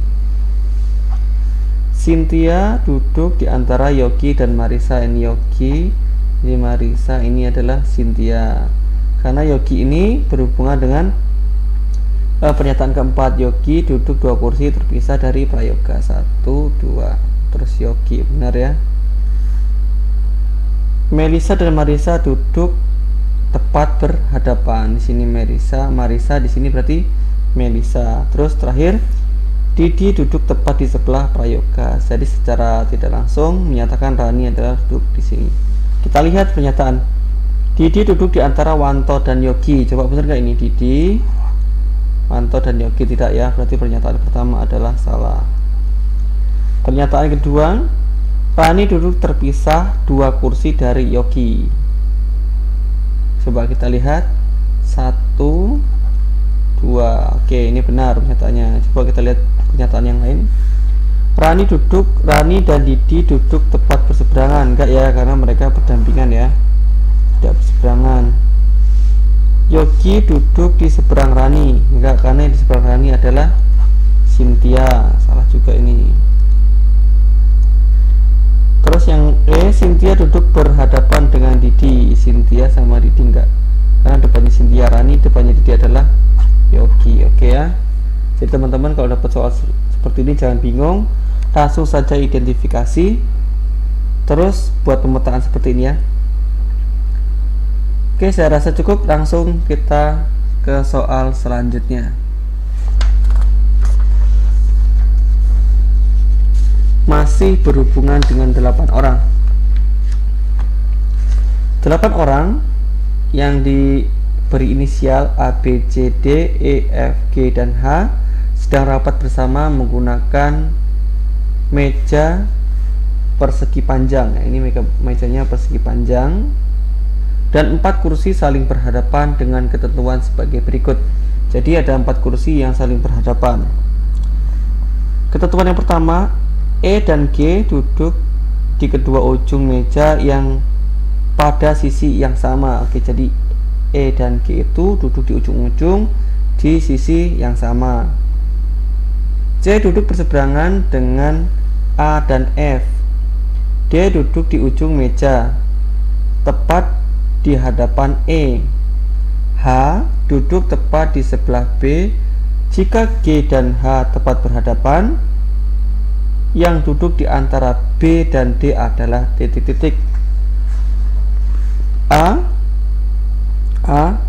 Cynthia duduk di antara Yogi dan Marisa. Ini Yogi, ini Marisa, ini adalah Cynthia. Karena Yogi ini berhubungan dengan pernyataan keempat. Yogi duduk 2 kursi terpisah dari Prayoga. 1, 2. Terus Yogi, benar ya. Melisa dan Marisa duduk tepat berhadapan. Di sini Marisa di sini berarti Melisa. Terus terakhir Didi duduk tepat di sebelah Prayoga. Jadi secara tidak langsung menyatakan Rani adalah duduk di sini. Kita lihat pernyataan. Didi duduk di antara Wanto dan Yogi. Coba benar nggak ini? Didi, Wanto dan Yogi. Tidak ya, berarti pernyataan pertama adalah salah. Pernyataan kedua, Rani duduk terpisah 2 kursi dari Yogi. Coba kita lihat 1, 2. Oke, ini benar pernyataannya. Coba kita lihat pernyataan yang lain. Rani dan Didi duduk tepat berseberangan. Enggak ya, karena mereka berdampingan ya, tidak berseberangan. Yogi duduk di seberang Rani. Enggak, karena yang di seberang Rani adalah Cynthia. Salah juga ini. Terus yang Cynthia duduk berhadapan dengan Didi. Cynthia sama Didi enggak, karena depannya Cynthia Rani, depannya Didi adalah Yogi. Oke ya. Jadi teman-teman kalau dapat soal seperti ini jangan bingung, langsung saja identifikasi, terus buat pemetaan seperti ini ya. Oke, saya rasa cukup. Langsung kita ke soal selanjutnya. Masih berhubungan dengan 8 orang. 8 orang yang diberi inisial A, B, C, D, E, F, G, dan H sedang rapat bersama menggunakan meja persegi panjang. Nah, ini mejanya persegi panjang, dan 4 kursi saling berhadapan dengan ketentuan sebagai berikut. Jadi ada 4 kursi yang saling berhadapan. Ketentuan yang pertama, E dan G duduk di kedua ujung meja yang pada sisi yang sama. Oke, jadi E dan G itu duduk di ujung-ujung di sisi yang sama. C duduk berseberangan dengan A dan F. D duduk di ujung meja tepat di hadapan E. H duduk tepat di sebelah B. Jika G dan H tepat berhadapan, yang duduk di antara B dan D adalah titik-titik. A,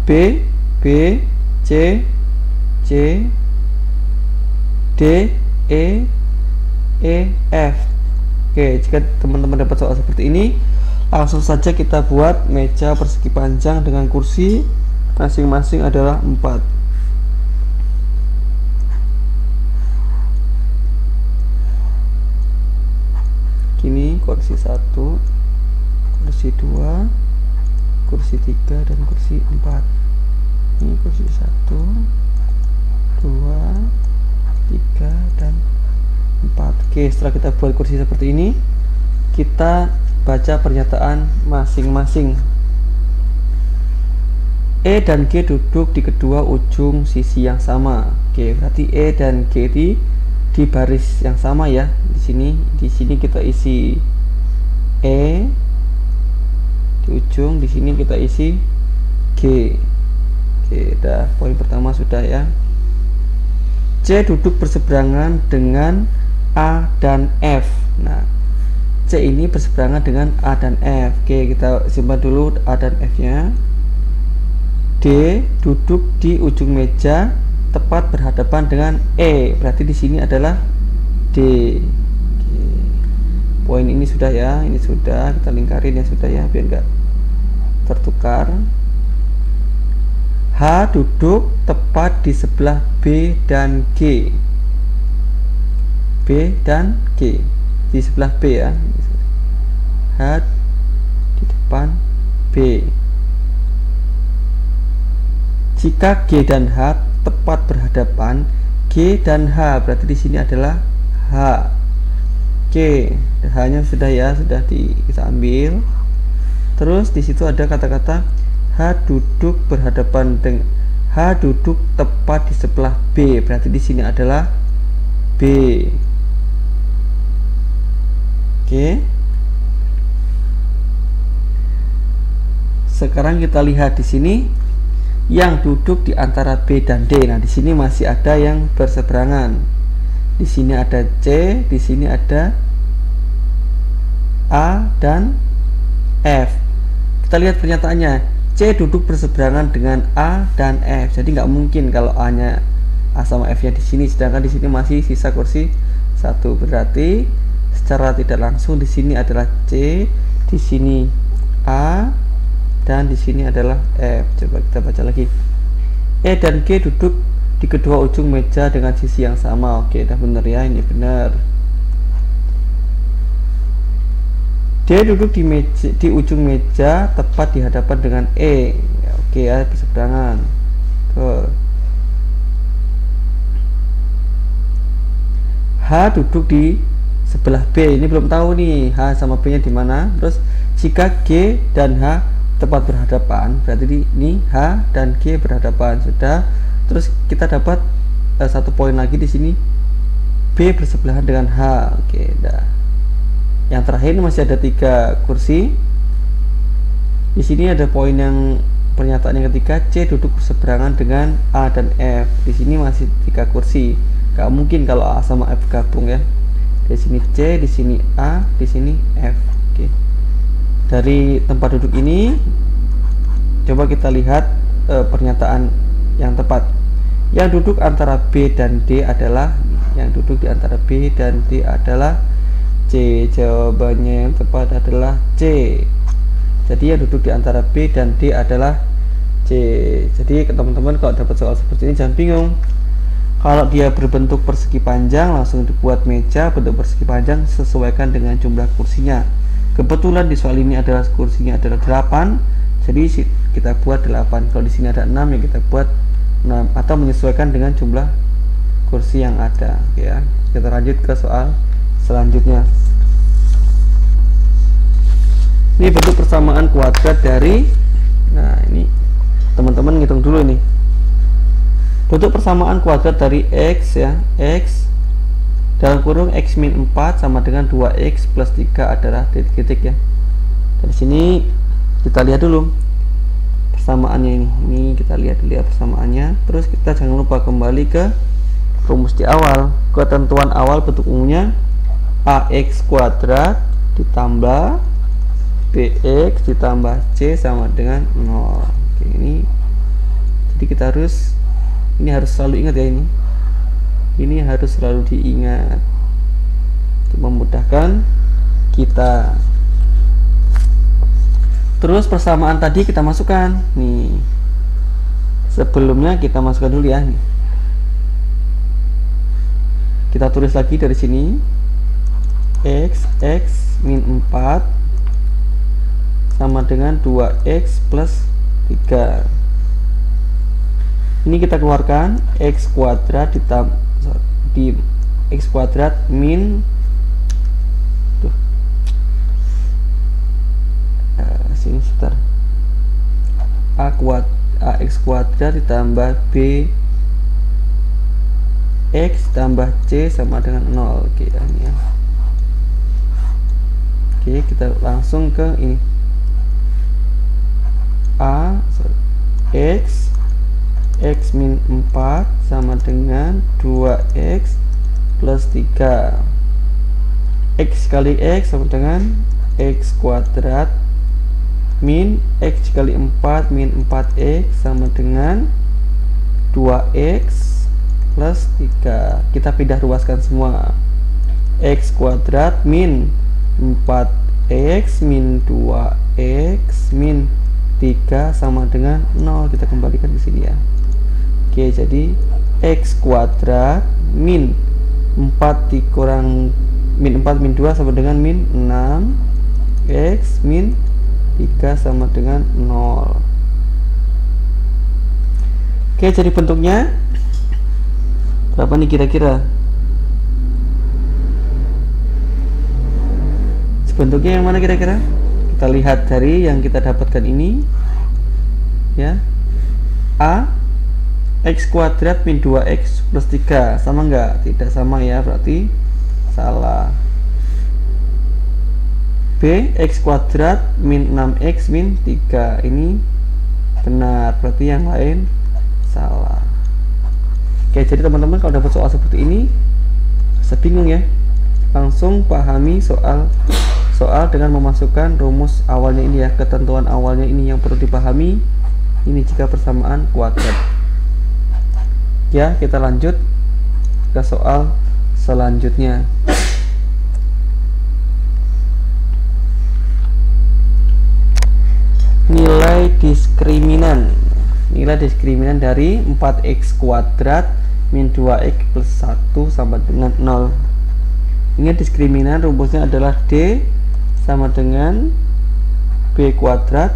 B, C, D, E, F. Oke, jika teman-teman dapat soal seperti ini, langsung saja kita buat meja persegi panjang dengan kursi masing-masing adalah 4. Kini kursi 1, kursi 2, kursi 3, dan kursi 4. Ini kursi 1, 2, 3, dan 4. Oke, setelah kita buat kursi seperti ini, kita baca pernyataan masing-masing. E dan G duduk di kedua ujung sisi yang sama. Oke, berarti E dan G di baris yang sama ya. Di sini kita isi E di ujung, di sini kita isi G. Oke, udah, poin pertama sudah ya. C duduk berseberangan dengan A dan F. Nah, C ini berseberangan dengan A dan F. Oke, kita simpan dulu A dan F nya. D duduk di ujung meja tepat berhadapan dengan E. Berarti di sini adalah D. Oke. Poin ini sudah ya, ini sudah kita lingkarin ya, sudah ya, biar enggak tertukar. H duduk tepat di sebelah B dan G. B dan G di sebelah B ya. H di depan B. Jika G dan H tepat berhadapan, G dan H berarti di sini adalah H. Oke, H-nya sudah ya, sudah kita ambil. Terus di situ ada kata-kata H duduk berhadapan dengan H duduk tepat di sebelah B, berarti di sini adalah B. Oke. Sekarang kita lihat di sini yang duduk di antara B dan D. Nah, di sini masih ada yang berseberangan. Di sini ada C, di sini ada A dan F. Kita lihat pernyataannya. C duduk berseberangan dengan A dan F. Jadi nggak mungkin kalau A-nya A sama F-nya di sini, sedangkan di sini masih sisa kursi 1. Berarti secara tidak langsung di sini adalah C, di sini A, dan di sini adalah F. Coba kita baca lagi. E dan G duduk di kedua ujung meja dengan sisi yang sama. Oke, udah bener ya, ini benar. D duduk di ujung meja tepat di hadapan dengan E. Ya, oke ya, berseberangan. Tuh. H duduk di sebelah B. Ini belum tahu nih H sama B nya di mana. Terus jika G dan H tepat berhadapan, berarti ini H dan G berhadapan. Sudah. Terus kita dapat satu poin lagi di sini. B bersebelahan dengan H. Oke, dah. Yang terakhir masih ada 3 kursi. Di sini ada poin yang pernyataan yang ketiga, C duduk berseberangan dengan A dan F. Di sini masih 3 kursi. Gak mungkin kalau A sama F gabung ya. Di sini C, di sini A, di sini F. Oke. Dari tempat duduk ini, coba kita lihat pernyataan yang tepat. Yang duduk antara B dan D adalah, yang duduk di antara B dan D adalah C. Jawabannya yang tepat adalah C. Jadi yang duduk di antara B dan D adalah C. Jadi teman-teman kalau dapat soal seperti ini jangan bingung. Kalau dia berbentuk persegi panjang, langsung dibuat meja bentuk persegi panjang sesuaikan dengan jumlah kursinya. Kebetulan di soal ini adalah kursinya adalah 8, jadi kita buat 8. Kalau di sini ada 6, ya kita buat 6 atau menyesuaikan dengan jumlah kursi yang ada. Oke ya. Kita lanjut ke soal selanjutnya. Ini bentuk persamaan kuadrat dari, nah ini teman-teman ngitung dulu ini. Bentuk persamaan kuadrat dari X ya, X dalam kurung X min 4 sama dengan 2X plus 3 adalah titik-titik ya. Dari sini kita lihat dulu persamaannya ini. Ini kita lihat dulu ya persamaannya. Terus kita jangan lupa kembali ke rumus di awal. Ketentuan awal bentuk umumnya AX kuadrat ditambah BX ditambah C sama dengan 0. Oke, ini jadi kita harus, ini harus selalu ingat ya, ini harus selalu diingat untuk memudahkan kita. Terus persamaan tadi kita masukkan nih, sebelumnya kita masukkan dulu ya nih. Kita tulis lagi dari sini X min 4 sama dengan 2X plus 3. Ini kita keluarkan X kuadrat di X kuadrat min sini sebentar, AX kuadrat ditambah B X tambah C sama dengan 0. Oke, ini ya. Oke, kita langsung ke ini. X X min 4 sama dengan 2X plus 3. X kali X sama dengan X kuadrat min X kali 4 min 4X sama dengan 2X plus 3. Kita pindah ruaskan semua. X kuadrat min 4X min 2X min 3 sama dengan 0. Kita kembalikan ke sini ya. Oke, jadi X kuadrat min 4 dikurang min 4 min 2 sama dengan min 6. X min 3 sama dengan 0. Oke, jadi bentuknya berapa nih kira-kira? Bentuknya yang mana kira-kira? Kita lihat dari yang kita dapatkan ini ya. A X kuadrat min 2X plus 3 sama enggak? Tidak sama ya, berarti salah. B X kuadrat min 6X min 3, ini benar, berarti yang lain salah. Oke, jadi teman-teman kalau dapat soal seperti ini bingung ya, langsung pahami soal dengan memasukkan rumus awalnya ini ya, ketentuan awalnya ini yang perlu dipahami. Ini jika persamaan kuadrat. Ya, kita lanjut ke soal selanjutnya. Nilai diskriminan. Nilai diskriminan dari 4X kuadrat min 2X plus 1 sama dengan 0. Ingat diskriminan rumusnya adalah D sama dengan B kuadrat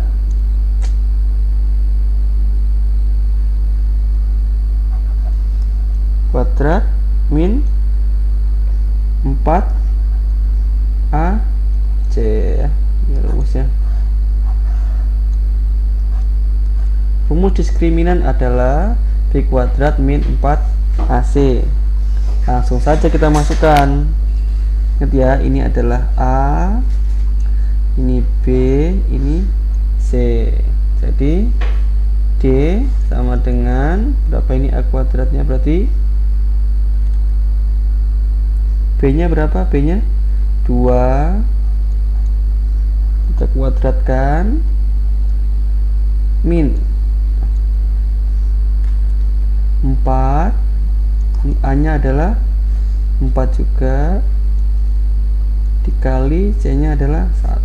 min 4AC ya. Ini rumusnya. Rumus diskriminan adalah B kuadrat min 4AC. Langsung saja kita masukkan. Ingat ya, ini adalah A, ini B, ini C. Jadi D sama dengan berapa ini A kuadratnya, berarti B nya berapa? B nya 2. Kita kuadratkan min 4. Ini A nya adalah 4 juga, dikali C nya adalah 1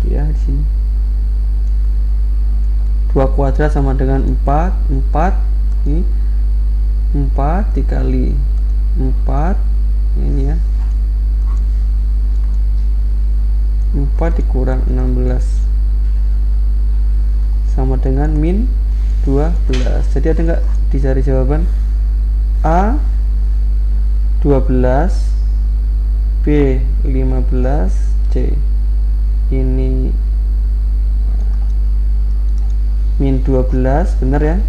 ya. Di sini 2 kuadrat sama dengan 4. Ini 4 dikali 4 ini ya, 4 dikurang 16 sama dengan min 12. Jadi ada nggak dicari jawaban? A 12, B 15, C ini min 12 benar ya.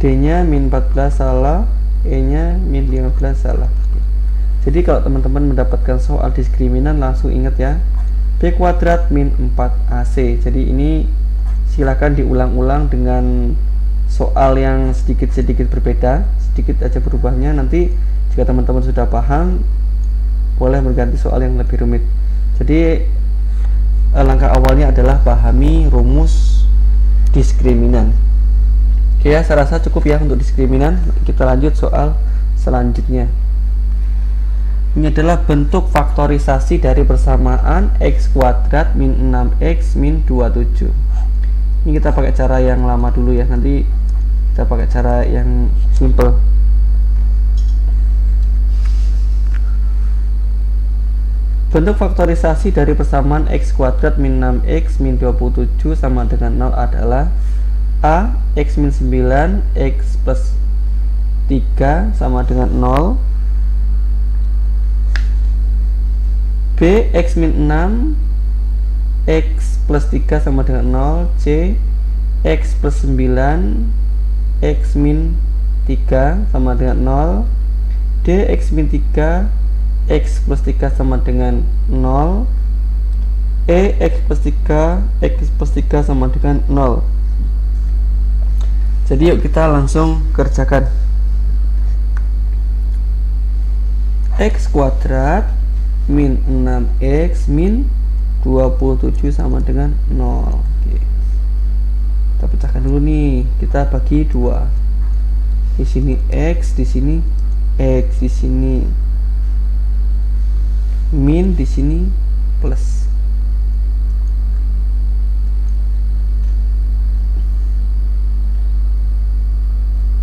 D nya min 14 salah, E nya min 15 salah. Jadi kalau teman-teman mendapatkan soal diskriminan langsung ingat ya, B kuadrat min 4AC. Jadi ini silakan diulang-ulang dengan soal yang sedikit-sedikit berbeda, sedikit aja berubahnya. Nanti jika teman-teman sudah paham, boleh berganti soal yang lebih rumit. Jadi langkah awalnya adalah pahami rumus diskriminan. Oke ya, saya rasa cukup ya untuk diskriminan. Kita lanjut soal selanjutnya. Ini adalah bentuk faktorisasi dari persamaan X kuadrat min 6X min 27. Ini kita pakai cara yang lama dulu ya, nanti kita pakai cara yang simple. Bentuk faktorisasi dari persamaan X kuadrat min 6X min 27 sama dengan 0 adalah A X min 9 X plus 3 sama dengan 0, B X min 6 X plus 3 sama dengan 0, C X plus 9 X min 3 sama dengan 0, D X min 3 X plus 3 sama dengan 0, E X plus 3 X plus 3 sama dengan 0. Jadi yuk kita langsung kerjakan. X kuadrat min 6x min 27 sama dengan 0. Oke. Kita pecahkan dulu nih. Kita bagi 2. Di sini x, di sini x, di sini min, di sini plus.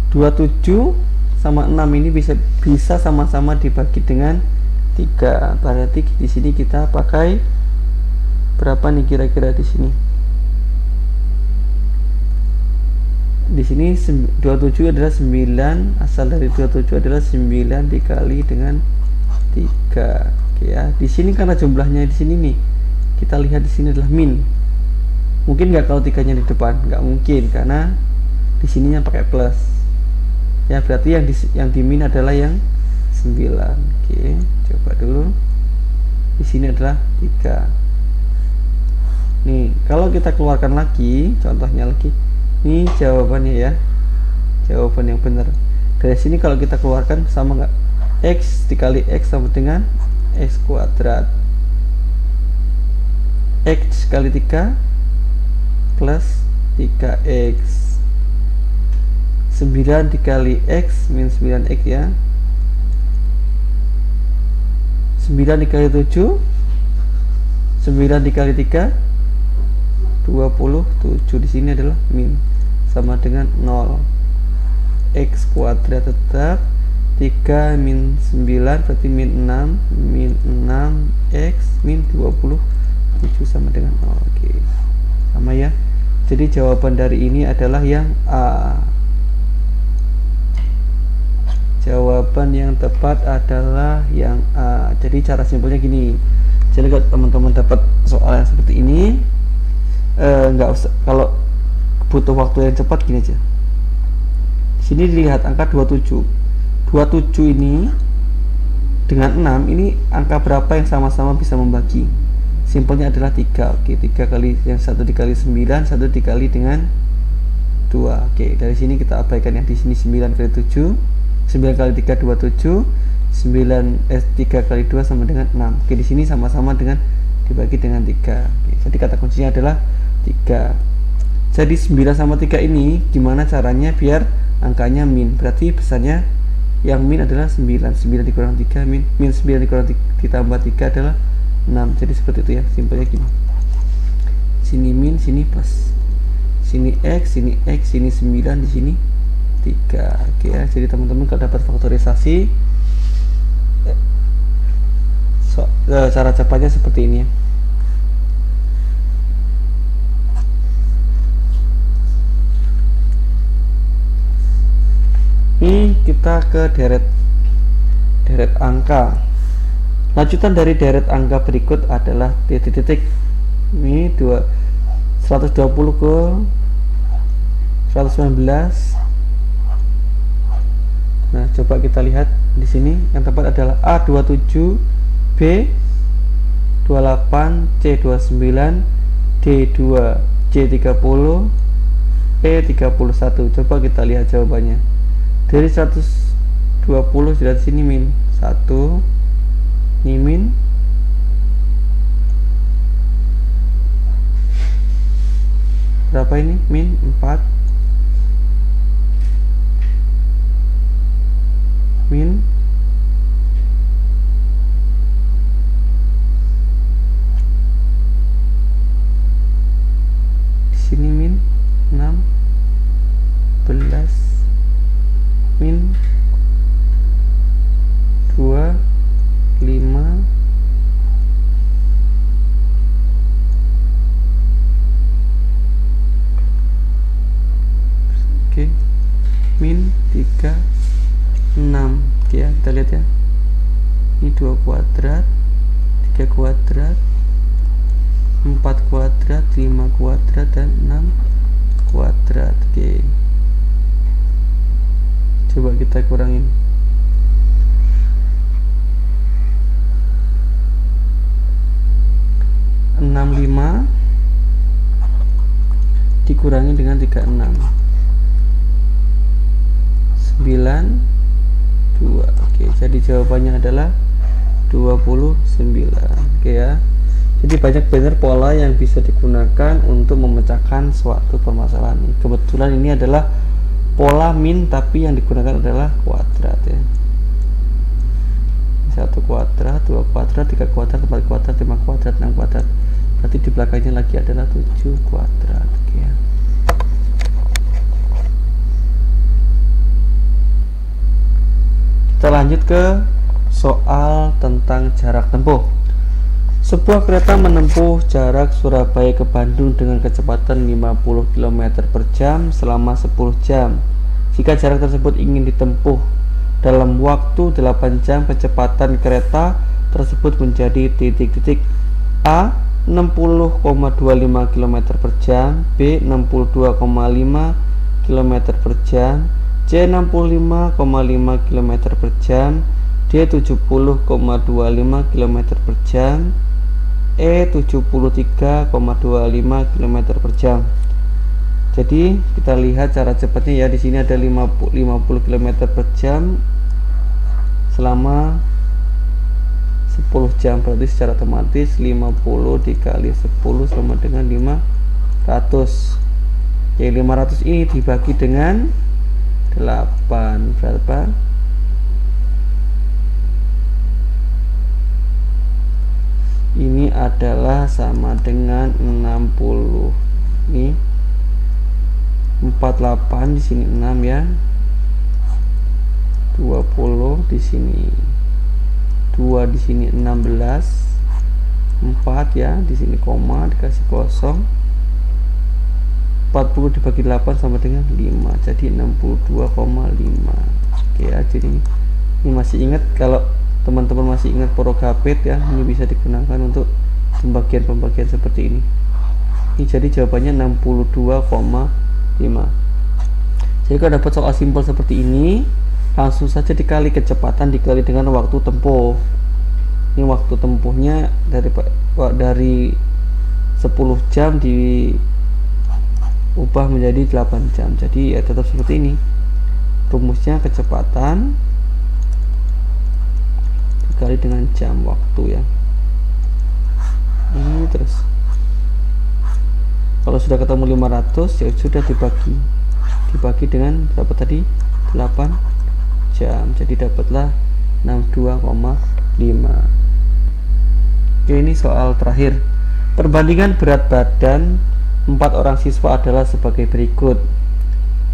Dua 27 sama 6 ini bisa sama-sama dibagi dengan 3. Berarti di sini kita pakai berapa nih kira-kira di sini? Di sini 27 adalah 9, asal dari 27 adalah 9 dikali dengan 3. Oke ya. Di sini karena jumlahnya di sini nih, kita lihat di sini adalah min. Mungkin nggak kalau 3-nya di depan? Nggak mungkin, karena di sininya pakai plus. Ya, berarti yang di min adalah yang 9. Oke, coba dulu. Di sini adalah 3. Nih, kalau kita keluarkan lagi, contohnya lagi. Ini jawabannya ya. Jawaban yang benar. Dari sini kalau kita keluarkan sama nggak? X dikali X sama dengan X kuadrat. X kali 3 plus 3X. 9 dikali X min 9X ya. 9 dikali 7, 9 dikali 3 27. Di sini adalah min sama dengan 0. X kuadrat tetap 3 min 9 berarti min 6, min 6X min 27 sama dengan 0. Oke. Sama ya. Jadi jawaban dari ini adalah yang A. Jawaban yang tepat adalah yang A. Jadi cara simpelnya gini. Jadi kalau teman-teman dapat soal yang seperti ini, nggak usah, kalau butuh waktu yang cepat gini aja. Sini dilihat angka 27. 27 ini dengan 6 ini angka berapa yang sama-sama bisa membagi? Simpelnya adalah 3. Oke, 3 kali yang 1 dikali 9, 1 dikali dengan 2. Oke, dari sini kita abaikan yang di sini 9 kali 7. 9 kali 3 27, 3 kali 2 sama dengan 6. Oke, di sini sama-sama dengan dibagi dengan 3. Oke, jadi kata kuncinya adalah 3. Jadi 9 sama 3 ini gimana caranya biar angkanya min? Berarti besarnya yang min adalah 9. 9 dikurang 3 min 9 dikurang 3 ditambah 3 adalah 6. Jadi seperti itu ya, simpelnya gini. Sini min, sini plus. Sini x, sini x, sini 9, di sini 3. Oke ya, jadi teman-teman kalau dapat faktorisasi cara cepatnya seperti ini ya. Ini kita ke deret angka. Lanjutan dari deret angka berikut adalah titik-titik. Ini 120 ke 119. Nah, coba kita lihat di sini yang tepat adalah A27, B28, C29, D2, C30, E31. Coba kita lihat jawabannya. Dari 120 sudah di sini min 1, ini min berapa ini? Min 4, min di sini min 16, min 2, 5, oke, min 3, 6. Oke ya, kita lihat ya. Ini 2 kuadrat, 3 kuadrat, 4 kuadrat, 5 kuadrat, dan 6 kuadrat. Oke, coba kita kurangin. 65 dikurangi dengan 36. jawabannya adalah 29. Oke ya. Jadi banyak benar pola yang bisa digunakan untuk memecahkan suatu permasalahan. Kebetulan ini adalah pola min, tapi yang digunakan adalah kuadrat ya. 1 kuadrat, 2 kuadrat, 3 kuadrat, 4 kuadrat, 5 kuadrat, 6 kuadrat. Berarti di belakangnya lagi adalah 7 kuadrat. Oke ya. Kita lanjut ke soal tentang jarak tempuh. Sebuah kereta menempuh jarak Surabaya ke Bandung dengan kecepatan 50 km per jam selama 10 jam. Jika jarak tersebut ingin ditempuh dalam waktu 8 jam, kecepatan kereta tersebut menjadi titik-titik: A 60,25 km per jam, B 62,5 km per jam, C 65,5 km per jam, D 70,25 km per jam, E 73,25 km per jam. Jadi kita lihat cara cepatnya ya. Di sini ada 50 km per jam selama 10 jam. Berarti secara otomatis 50 dikali 10 sama dengan 500. Jadi 500 ini dibagi dengan 8 berapa? Ini adalah sama dengan 60. Ini 48, di sini 6 ya. 20 di sini 2, di sini 16, 4 ya, di sini koma dikasih kosong. 40 dibagi 8 sama dengan 5, jadi 62,5. Oke ya, jadi ini masih ingat, kalau teman-teman masih ingat Porogapit ya, ini bisa digunakan untuk pembagian-pembagian seperti ini. Ini jadi jawabannya 62,5. Jadi kalau dapat soal simpel seperti ini, langsung saja dikali kecepatan dikali dengan waktu tempuh. Ini waktu tempuhnya dari 10 jam diubah menjadi 8 jam. Jadi ya tetap seperti ini. Rumusnya kecepatan dikali dengan jam waktu ya. Ini terus. Kalau sudah ketemu 500 ya sudah dibagi dengan berapa tadi? 8 jam. Jadi dapatlah 62,5. Oke, ini soal terakhir. Perbandingan berat badan 4 orang siswa adalah sebagai berikut.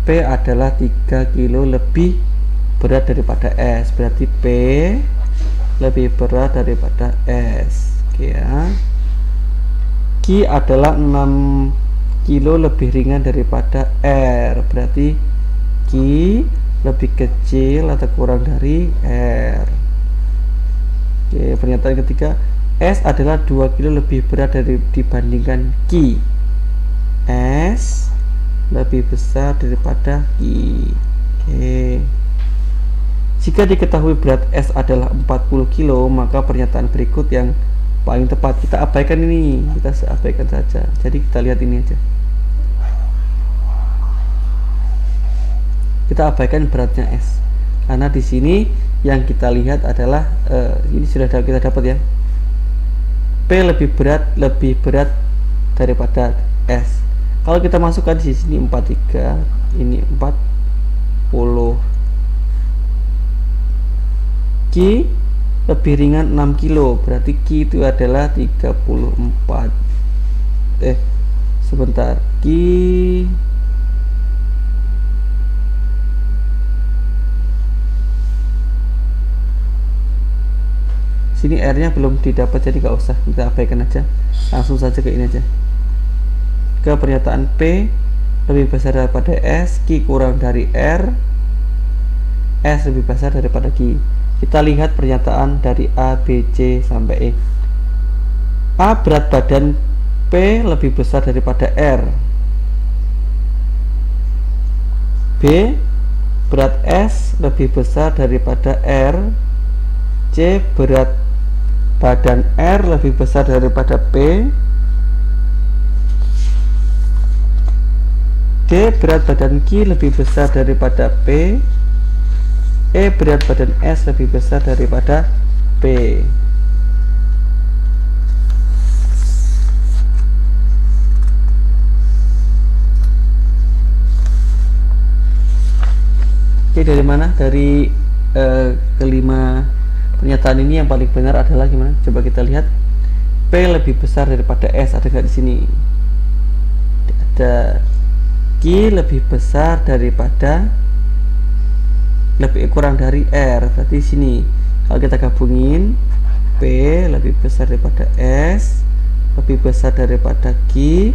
P adalah 3 kilo lebih berat daripada S. Berarti P lebih berat daripada S. Oke ya. Q adalah 6 kilo lebih ringan daripada R. Berarti Q lebih kecil atau kurang dari R. Oke, pernyataan ketiga, S adalah 2 kilo lebih berat dibandingkan Q. S lebih besar daripada Q. Oke. Jika diketahui berat S adalah 40 kilo, maka pernyataan berikut yang paling tepat. Kita abaikan ini, kita abaikan saja. Jadi kita lihat ini aja. Kita abaikan beratnya S, karena di sini yang kita lihat adalah ini sudah kita dapat ya. P lebih berat daripada S. Kalau kita masukkan di sini 43, ini 40. Q lebih ringan 6 kilo, berarti Q itu adalah 34. Sebentar, Q sini R nya belum didapat, jadi nggak usah, kita abaikan aja, langsung saja ke ini aja, ke pernyataan P lebih besar daripada S, Q kurang dari R, S lebih besar daripada Q. Kita lihat pernyataan dari A, B, C sampai E. A, berat badan P lebih besar daripada R. B, berat S lebih besar daripada R. C, berat badan R lebih besar daripada P. D, berat badan Q lebih besar daripada P. E berat badan S lebih besar daripada P. Oke, dari mana? Dari kelima pernyataan ini yang paling benar adalah gimana? Coba kita lihat. P lebih besar daripada S, ada nggak di sini? Ada. Q lebih besar daripada, lebih kurang dari R, berarti sini. Kalau kita gabungin, P lebih besar daripada S, lebih besar daripada Q,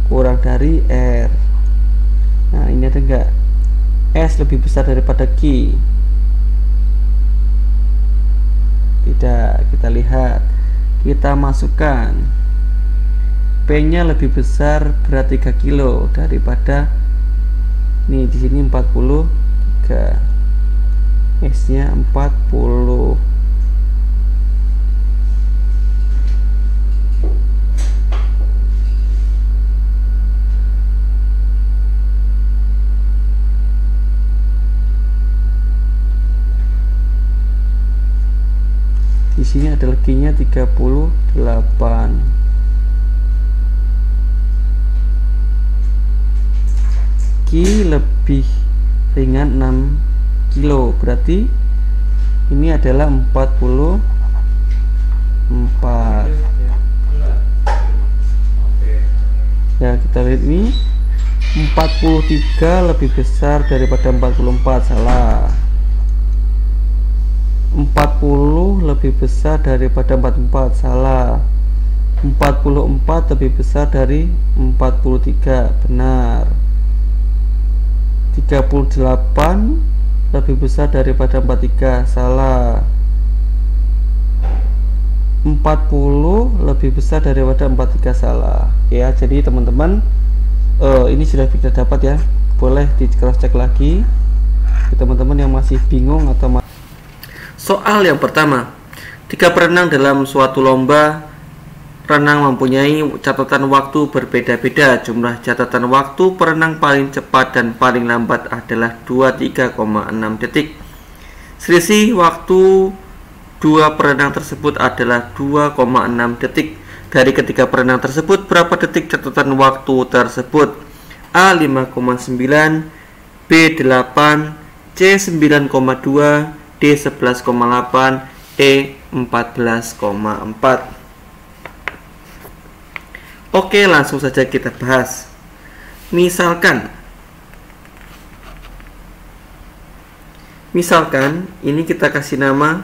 kurang dari R. Nah, ini ada nggak? S lebih besar daripada Q. Tidak, kita lihat. Kita masukkan. P-nya lebih besar, berat 3 kilo daripada, nih di sini 43. S-nya 40. Di sini ada leginya 38. Q lebih ringan 6 kilo, berarti ini adalah 44. Ya, kita lihat ini 43 lebih besar daripada 44, salah. 40 lebih besar daripada 44, salah. 44 lebih besar dari 43, benar. 38 lebih besar daripada 43, salah. 40 lebih besar daripada 43, salah. Ya, jadi teman-teman, ini sudah kita dapat ya. Boleh di cross check lagi teman-teman yang masih bingung atau soal yang pertama, 3 perenang dalam suatu lomba renang mempunyai catatan waktu berbeda-beda. Jumlah catatan waktu perenang paling cepat dan paling lambat adalah 23,6 detik. Selisih waktu 2 perenang tersebut adalah 2,6 detik. Dari ketiga perenang tersebut, berapa detik catatan waktu tersebut? A 5,9, B 8, C 9,2, D 11,8, E 14,4. Oke, langsung saja kita bahas. Misalkan ini kita kasih nama,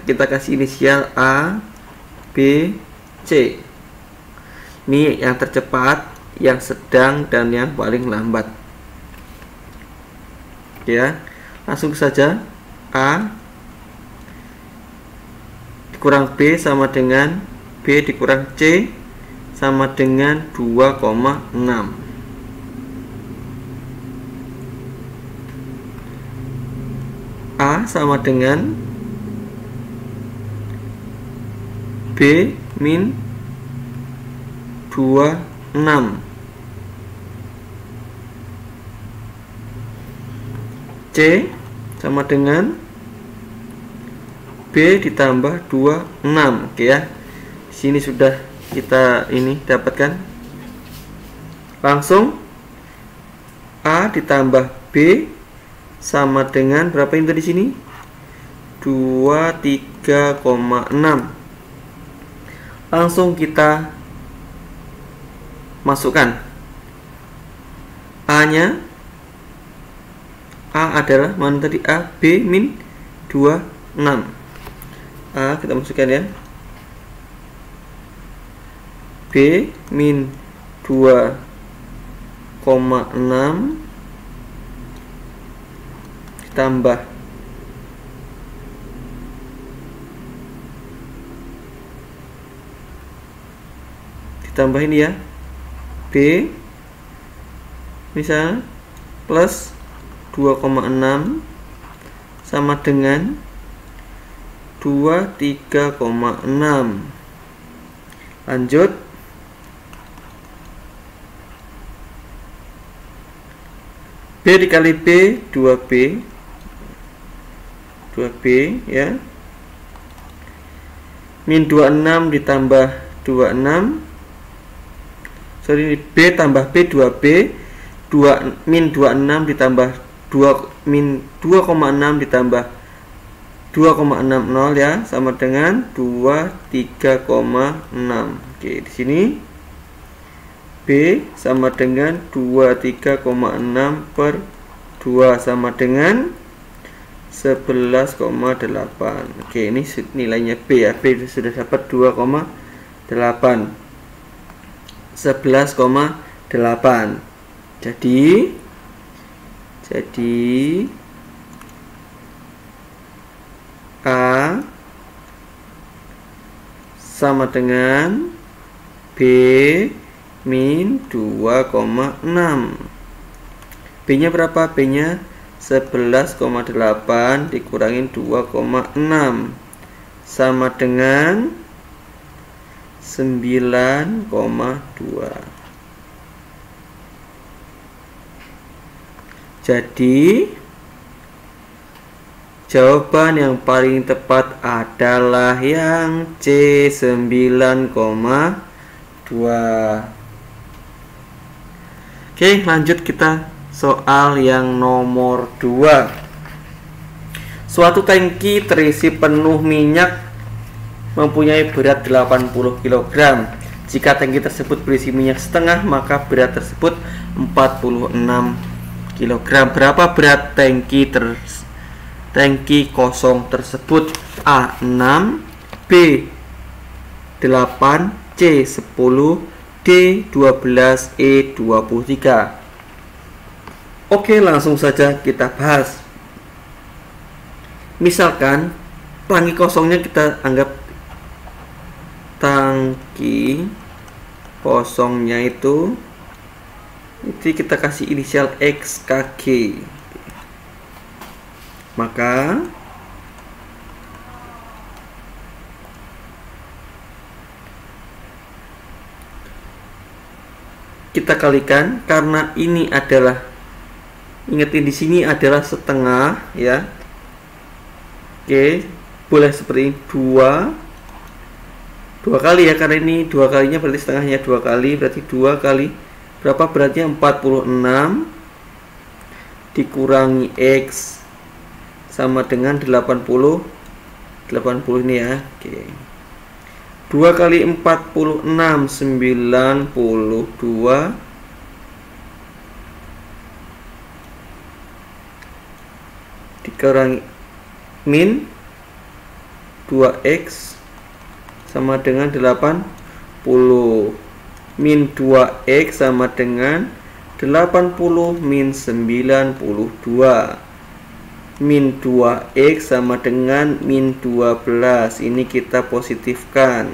kita kasih inisial A, B, C. Ini yang tercepat, yang sedang, dan yang paling lambat. Ya, langsung saja. A dikurang B sama dengan B dikurang C sama dengan 2,6. A sama dengan B min 26. C sama dengan B ditambah 26. Oke ya. Di sini sudah kita ini dapatkan. Langsung A ditambah B sama dengan berapa ini di sini? 23,6. Langsung kita masukkan. A-nya, A adalah mana tadi? A, B min 26. A kita masukkan ya. B min 2,6 ditambah ini ya, B misal plus 2,6 sama dengan 23,6. Lanjut, B dikali B 2B 2B ya. Min 26 ditambah 26, sorry ini B tambah B 2B, 2 min 26 ditambah 2 min 2,6 ditambah 2,60 ya, sama dengan 23,6. Oke, di sini B sama dengan 23,6 per 2 sama dengan 11,8. Oke, ini nilainya B ya. B sudah dapat 2,8. 11,8. Jadi A sama dengan B min 2,6. B nya berapa? B nya 11,8 dikurangin 2,6 sama dengan 9,2. Jadi jawaban yang paling tepat adalah yang C, 9,2. Oke, lanjut kita soal yang nomor 2. Suatu tangki terisi penuh minyak mempunyai berat 80 kg. Jika tangki tersebut berisi minyak setengah, maka berat tersebut 46 kg. Berapa berat tangki kosong tersebut? A 6, B 8, C 10, D 12, E 23. Oke, langsung saja kita bahas. Misalkan tangki kosongnya kita anggap tangki kosongnya itu kita kasih inisial XKG. Maka kita kalikan, karena ini adalah, ingetin di sini adalah setengah ya. Oke, boleh seperti ini, dua kali ya, karena ini 2 kalinya berarti setengahnya 2 kali, berarti 2 kali berapa beratnya? 46 dikurangi X sama dengan 80 ini ya. Oke, 2 kali 46 92 dikurangi min 2x sama dengan 80. Min 2x sama dengan 80 min 92. Min 2x sama dengan min 12. Ini kita positifkan.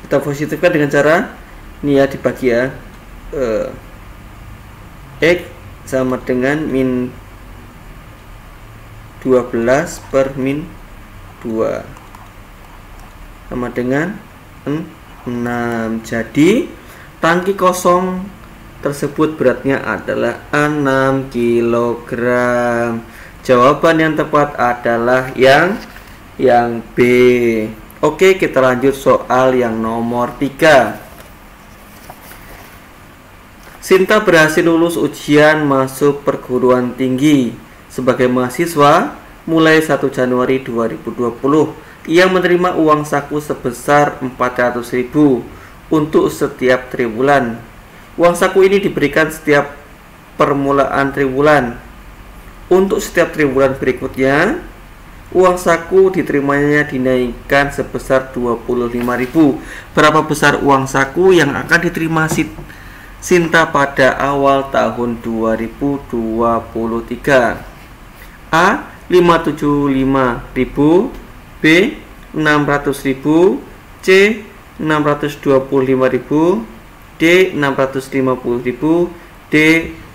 Kita positifkan dengan cara ini ya, dibagi ya. X sama dengan min 12 per min 2 sama dengan 6. Jadi tangki kosong tersebut beratnya adalah 6 kg. Jawaban yang tepat adalah yang B. Oke, kita lanjut soal yang nomor 3. Sinta berhasil lulus ujian masuk perguruan tinggi sebagai mahasiswa mulai 1 Januari 2020. Ia menerima uang saku sebesar 400.000 untuk setiap triwulan. Uang saku ini diberikan setiap permulaan triwulan. Untuk setiap triwulan berikutnya, uang saku diterimanya dinaikkan sebesar 25.000. Berapa besar uang saku yang akan diterima Sinta pada awal tahun 2023? A. 575.000, B. 600.000, C. 625.000, D. 650.000, D.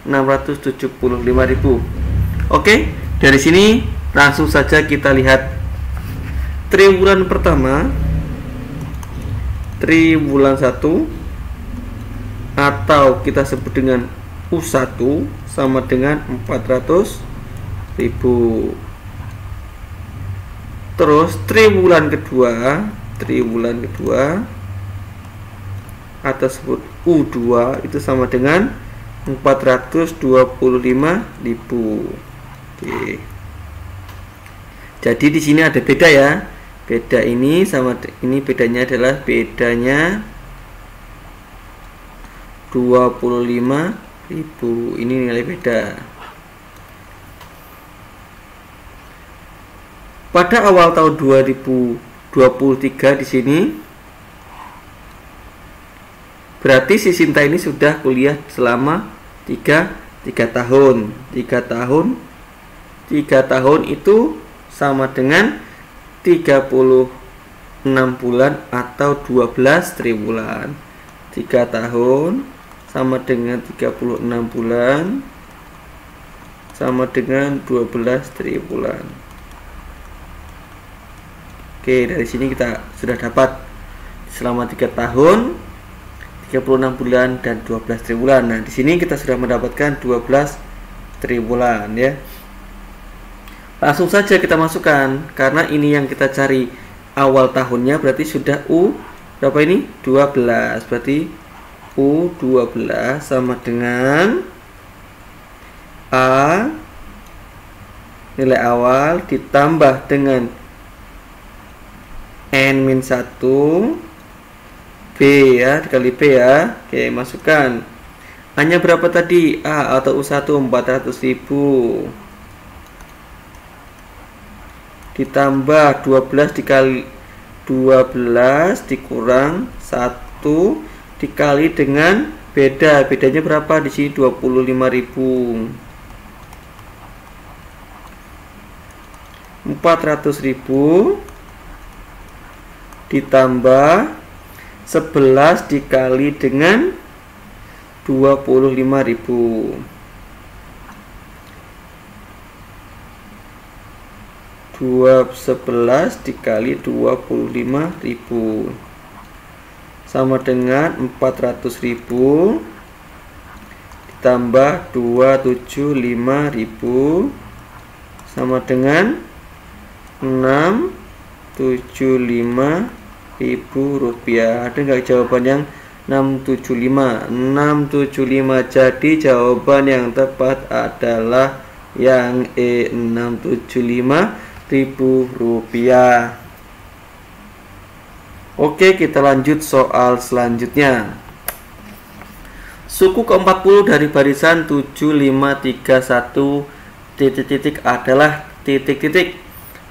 675.000. Oke, dari sini langsung saja kita lihat triwulan pertama, triwulan 1, atau kita sebut dengan U1 sama dengan 400.000. Terus triwulan kedua atau sebut U2 itu sama dengan 425.000. Oke. Jadi di sini ada beda ya. Beda ini sama ini, bedanya adalah bedanya 25.000. Ini nilai beda. Pada awal tahun 2023 di sini berarti si Sinta ini sudah kuliah selama 3 tahun. 3 tahun itu sama dengan 36 bulan atau 12 triwulan. 3 tahun sama dengan 36 bulan sama dengan 12 triwulan. Oke, dari sini kita sudah dapat selama 3 tahun, 36 bulan dan 12 triwulan. Nah, di sini kita sudah mendapatkan 12 triwulan ya. Langsung saja kita masukkan, karena ini yang kita cari awal tahunnya, berarti sudah U berapa ini? 12. Berarti U12 sama dengan A nilai awal ditambah dengan N-1 B ya, dikali B ya. Oke, masukkan. Hanya berapa tadi? A atau U1 400.000 ditambah 12 dikali 12 dikurang 1 dikali dengan bedanya berapa di sini? 25.000. 400.000 ditambah 11 dikali dengan 25.000. 11 dikali 25.000 sama dengan 400.000 ditambah 275.000 sama dengan 675.000 rupiah. Ada nggak jawaban yang 675? 675. Jadi jawaban yang tepat adalah yang E, 675.000 rupiah. Oke, kita lanjut soal selanjutnya. Suku ke-40 dari barisan 7531 titik-titik adalah titik-titik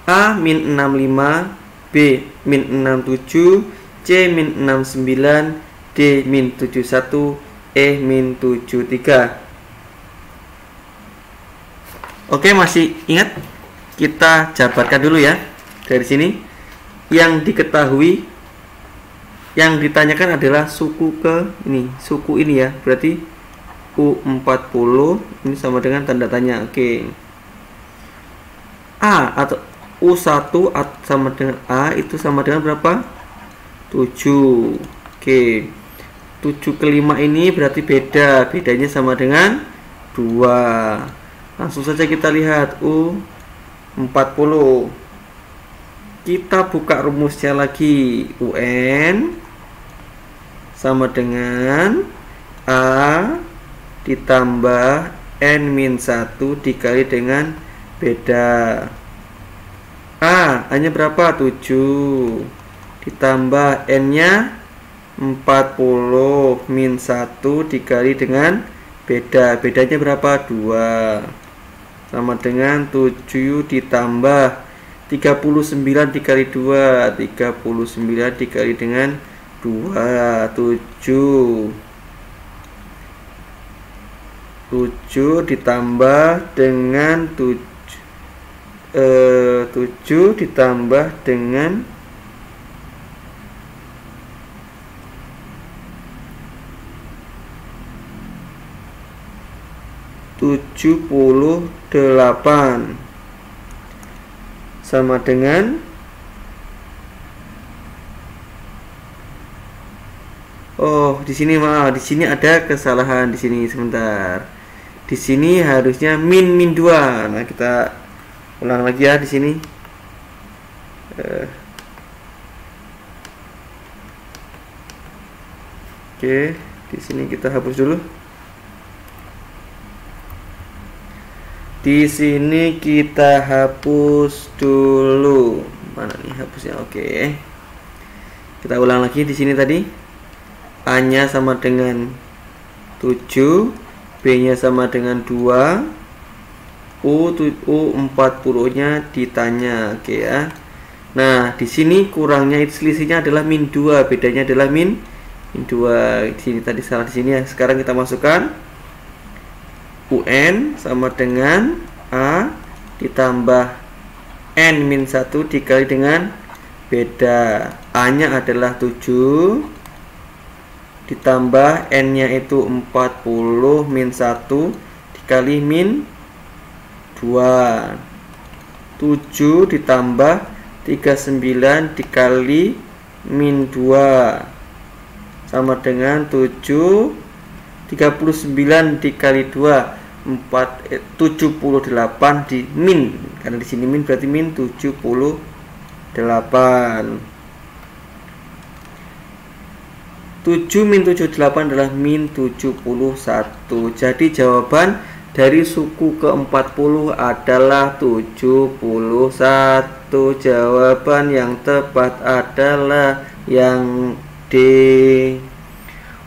A min 65, B min 67, C min 69, D min 71, E min 73. Oke, masih ingat? Kita jabarkan dulu ya. Dari sini yang diketahui, yang ditanyakan adalah suku ke ini, suku ini ya. Berarti U40 ini sama dengan tanda tanya. Oke. A atau U1 sama dengan A itu sama dengan berapa? 7. Oke. 7 ke 5 ini berarti beda. Bedanya sama dengan 2. Langsung saja kita lihat U40. Kita buka rumusnya lagi. UN sama dengan A ditambah N-1 dikali dengan beda. A hanya berapa? 7 ditambah N-nya 40 min 1 dikali dengan beda. Bedanya berapa? 2 sama dengan 7 ditambah 39 dikali 2. 39 dikali dengan 2, 7 ditambah dengan 7 ditambah dengan 78 sama dengan Oh, di sini maaf, di sini ada kesalahan di sini sebentar. Di sini harusnya min 2. Nah, kita ulang lagi ya di sini. Oke, di sini kita hapus dulu. Di sini kita hapus dulu. Mana nih hapusnya? Oke. Kita ulang lagi di sini tadi. A-nya sama dengan 7, B-nya sama dengan 2, U40-nya ditanya. Oke ya. Nah, di sini kurangnya selisihnya adalah min 2, bedanya adalah min 2. Di sini tadi salah di sini ya. Sekarang kita masukkan UN sama dengan A ditambah N min 1 dikali dengan beda. A nya adalah 7 ditambah N nya itu 40 min 1 dikali min 2. 7 ditambah 39 dikali min 2 sama dengan 39 dikali 2 78 di min, karena di sini min berarti min 78. 7 min 78 adalah min 71. Jadi jawaban dari suku ke-40 adalah 71. Jawaban yang tepat adalah yang D.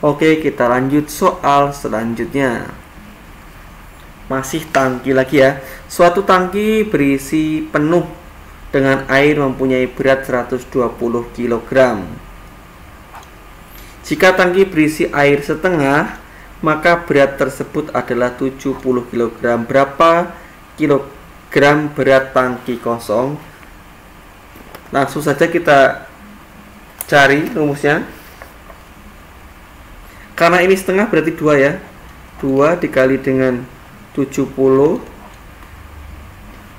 Oke, kita lanjut soal selanjutnya. Masih tangki lagi ya. Suatu tangki berisi penuh dengan air mempunyai berat 120 kg. Jika tangki berisi air setengah, maka berat tersebut adalah 70 kg. Berapa kilogram berat tangki kosong? Langsung saja kita cari rumusnya. Karena ini setengah berarti 2 ya. 2 dikali dengan 70.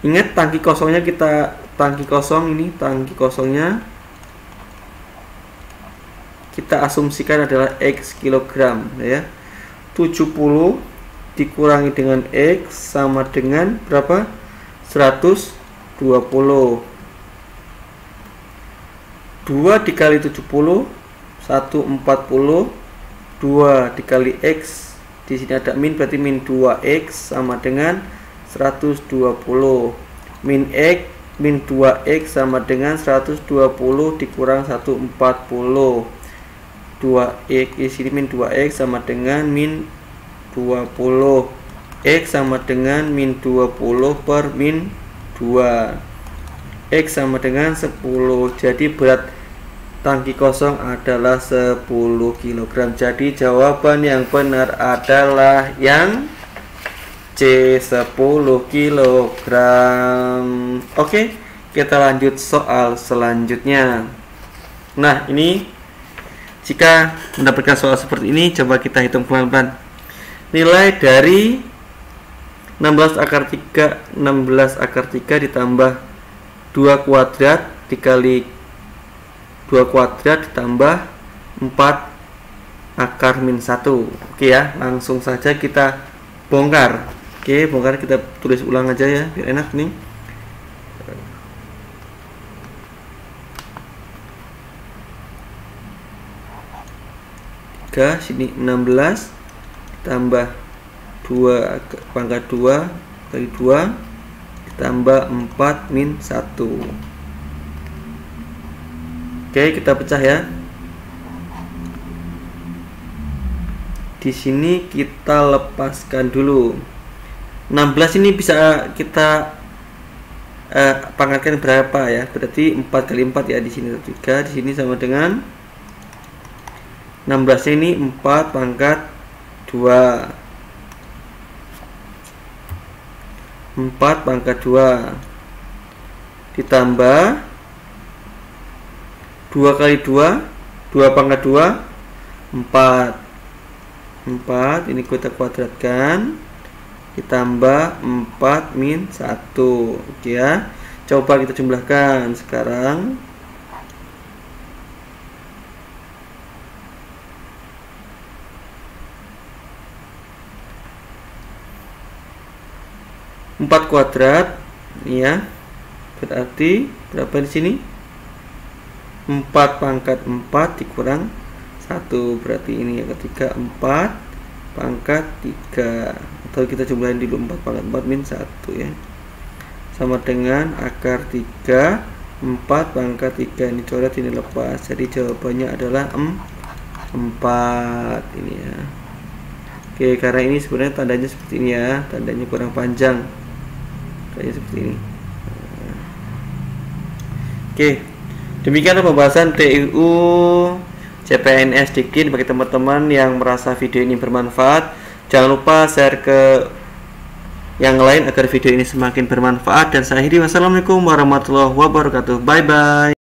Ingat tangki kosongnya tangki kosongnya kita asumsikan adalah X kilogram ya. 70 dikurangi dengan X sama dengan berapa? 120. 2 dikali 70 140. 2 dikali X, di sini ada min berarti min 2X sama dengan 120. Min 2X sama dengan 120 dikurang 140. 2X di sini min 2X sama dengan min 20. X sama dengan min 20 per min 2. X sama dengan 10. Jadi berat tangki kosong adalah 10 kg. Jadi jawaban yang benar adalah yang C, 10 kg. Oke, kita lanjut soal selanjutnya. Nah, ini jika mendapatkan soal seperti ini, coba kita hitung pelan-pelan. Nilai dari 16 akar 3 ditambah 2 kuadrat dikali 2 kuadrat ditambah 4 akar min 1. Oke ya, langsung saja kita bongkar. Oke, bongkar, kita tulis ulang aja ya biar enak nih. Sini 16 ditambah 2 pangkat 2 kali 2 ditambah 4 min 1. Oke, kita pecah ya. Di sini kita lepaskan dulu. 16 ini bisa kita pangkatkan berapa ya? Berarti 4 kali 4 ya, di sini 3, di sini sama dengan 16 ini 4 pangkat 2. 4 pangkat 2 ditambah 2 kali 2, 2 pangkat 2, 4. 4 ini kita kuadratkan ditambah 4 min 1. Oke ya. Coba kita jumlahkan sekarang. 4 kuadrat ya. Berarti berapa di sini? 4 pangkat 4 dikurang 1, berarti ini yang ketiga 4 pangkat 3, atau kita jumlahin dulu 4 pangkat 4 min 1 ya, sama dengan akar 3 4 pangkat 3, ini coret ini lepas, jadi jawabannya adalah 4 ini ya. Oke, karena ini sebenarnya tandanya seperti ini ya, tandanya kurang panjang, tandanya seperti ini. Oke, demikianlah pembahasan TIU CPNS Dikti. Bagi teman-teman yang merasa video ini bermanfaat, jangan lupa share ke yang lain agar video ini semakin bermanfaat. Dan saya akhiri, wassalamualaikum warahmatullahi wabarakatuh. Bye bye.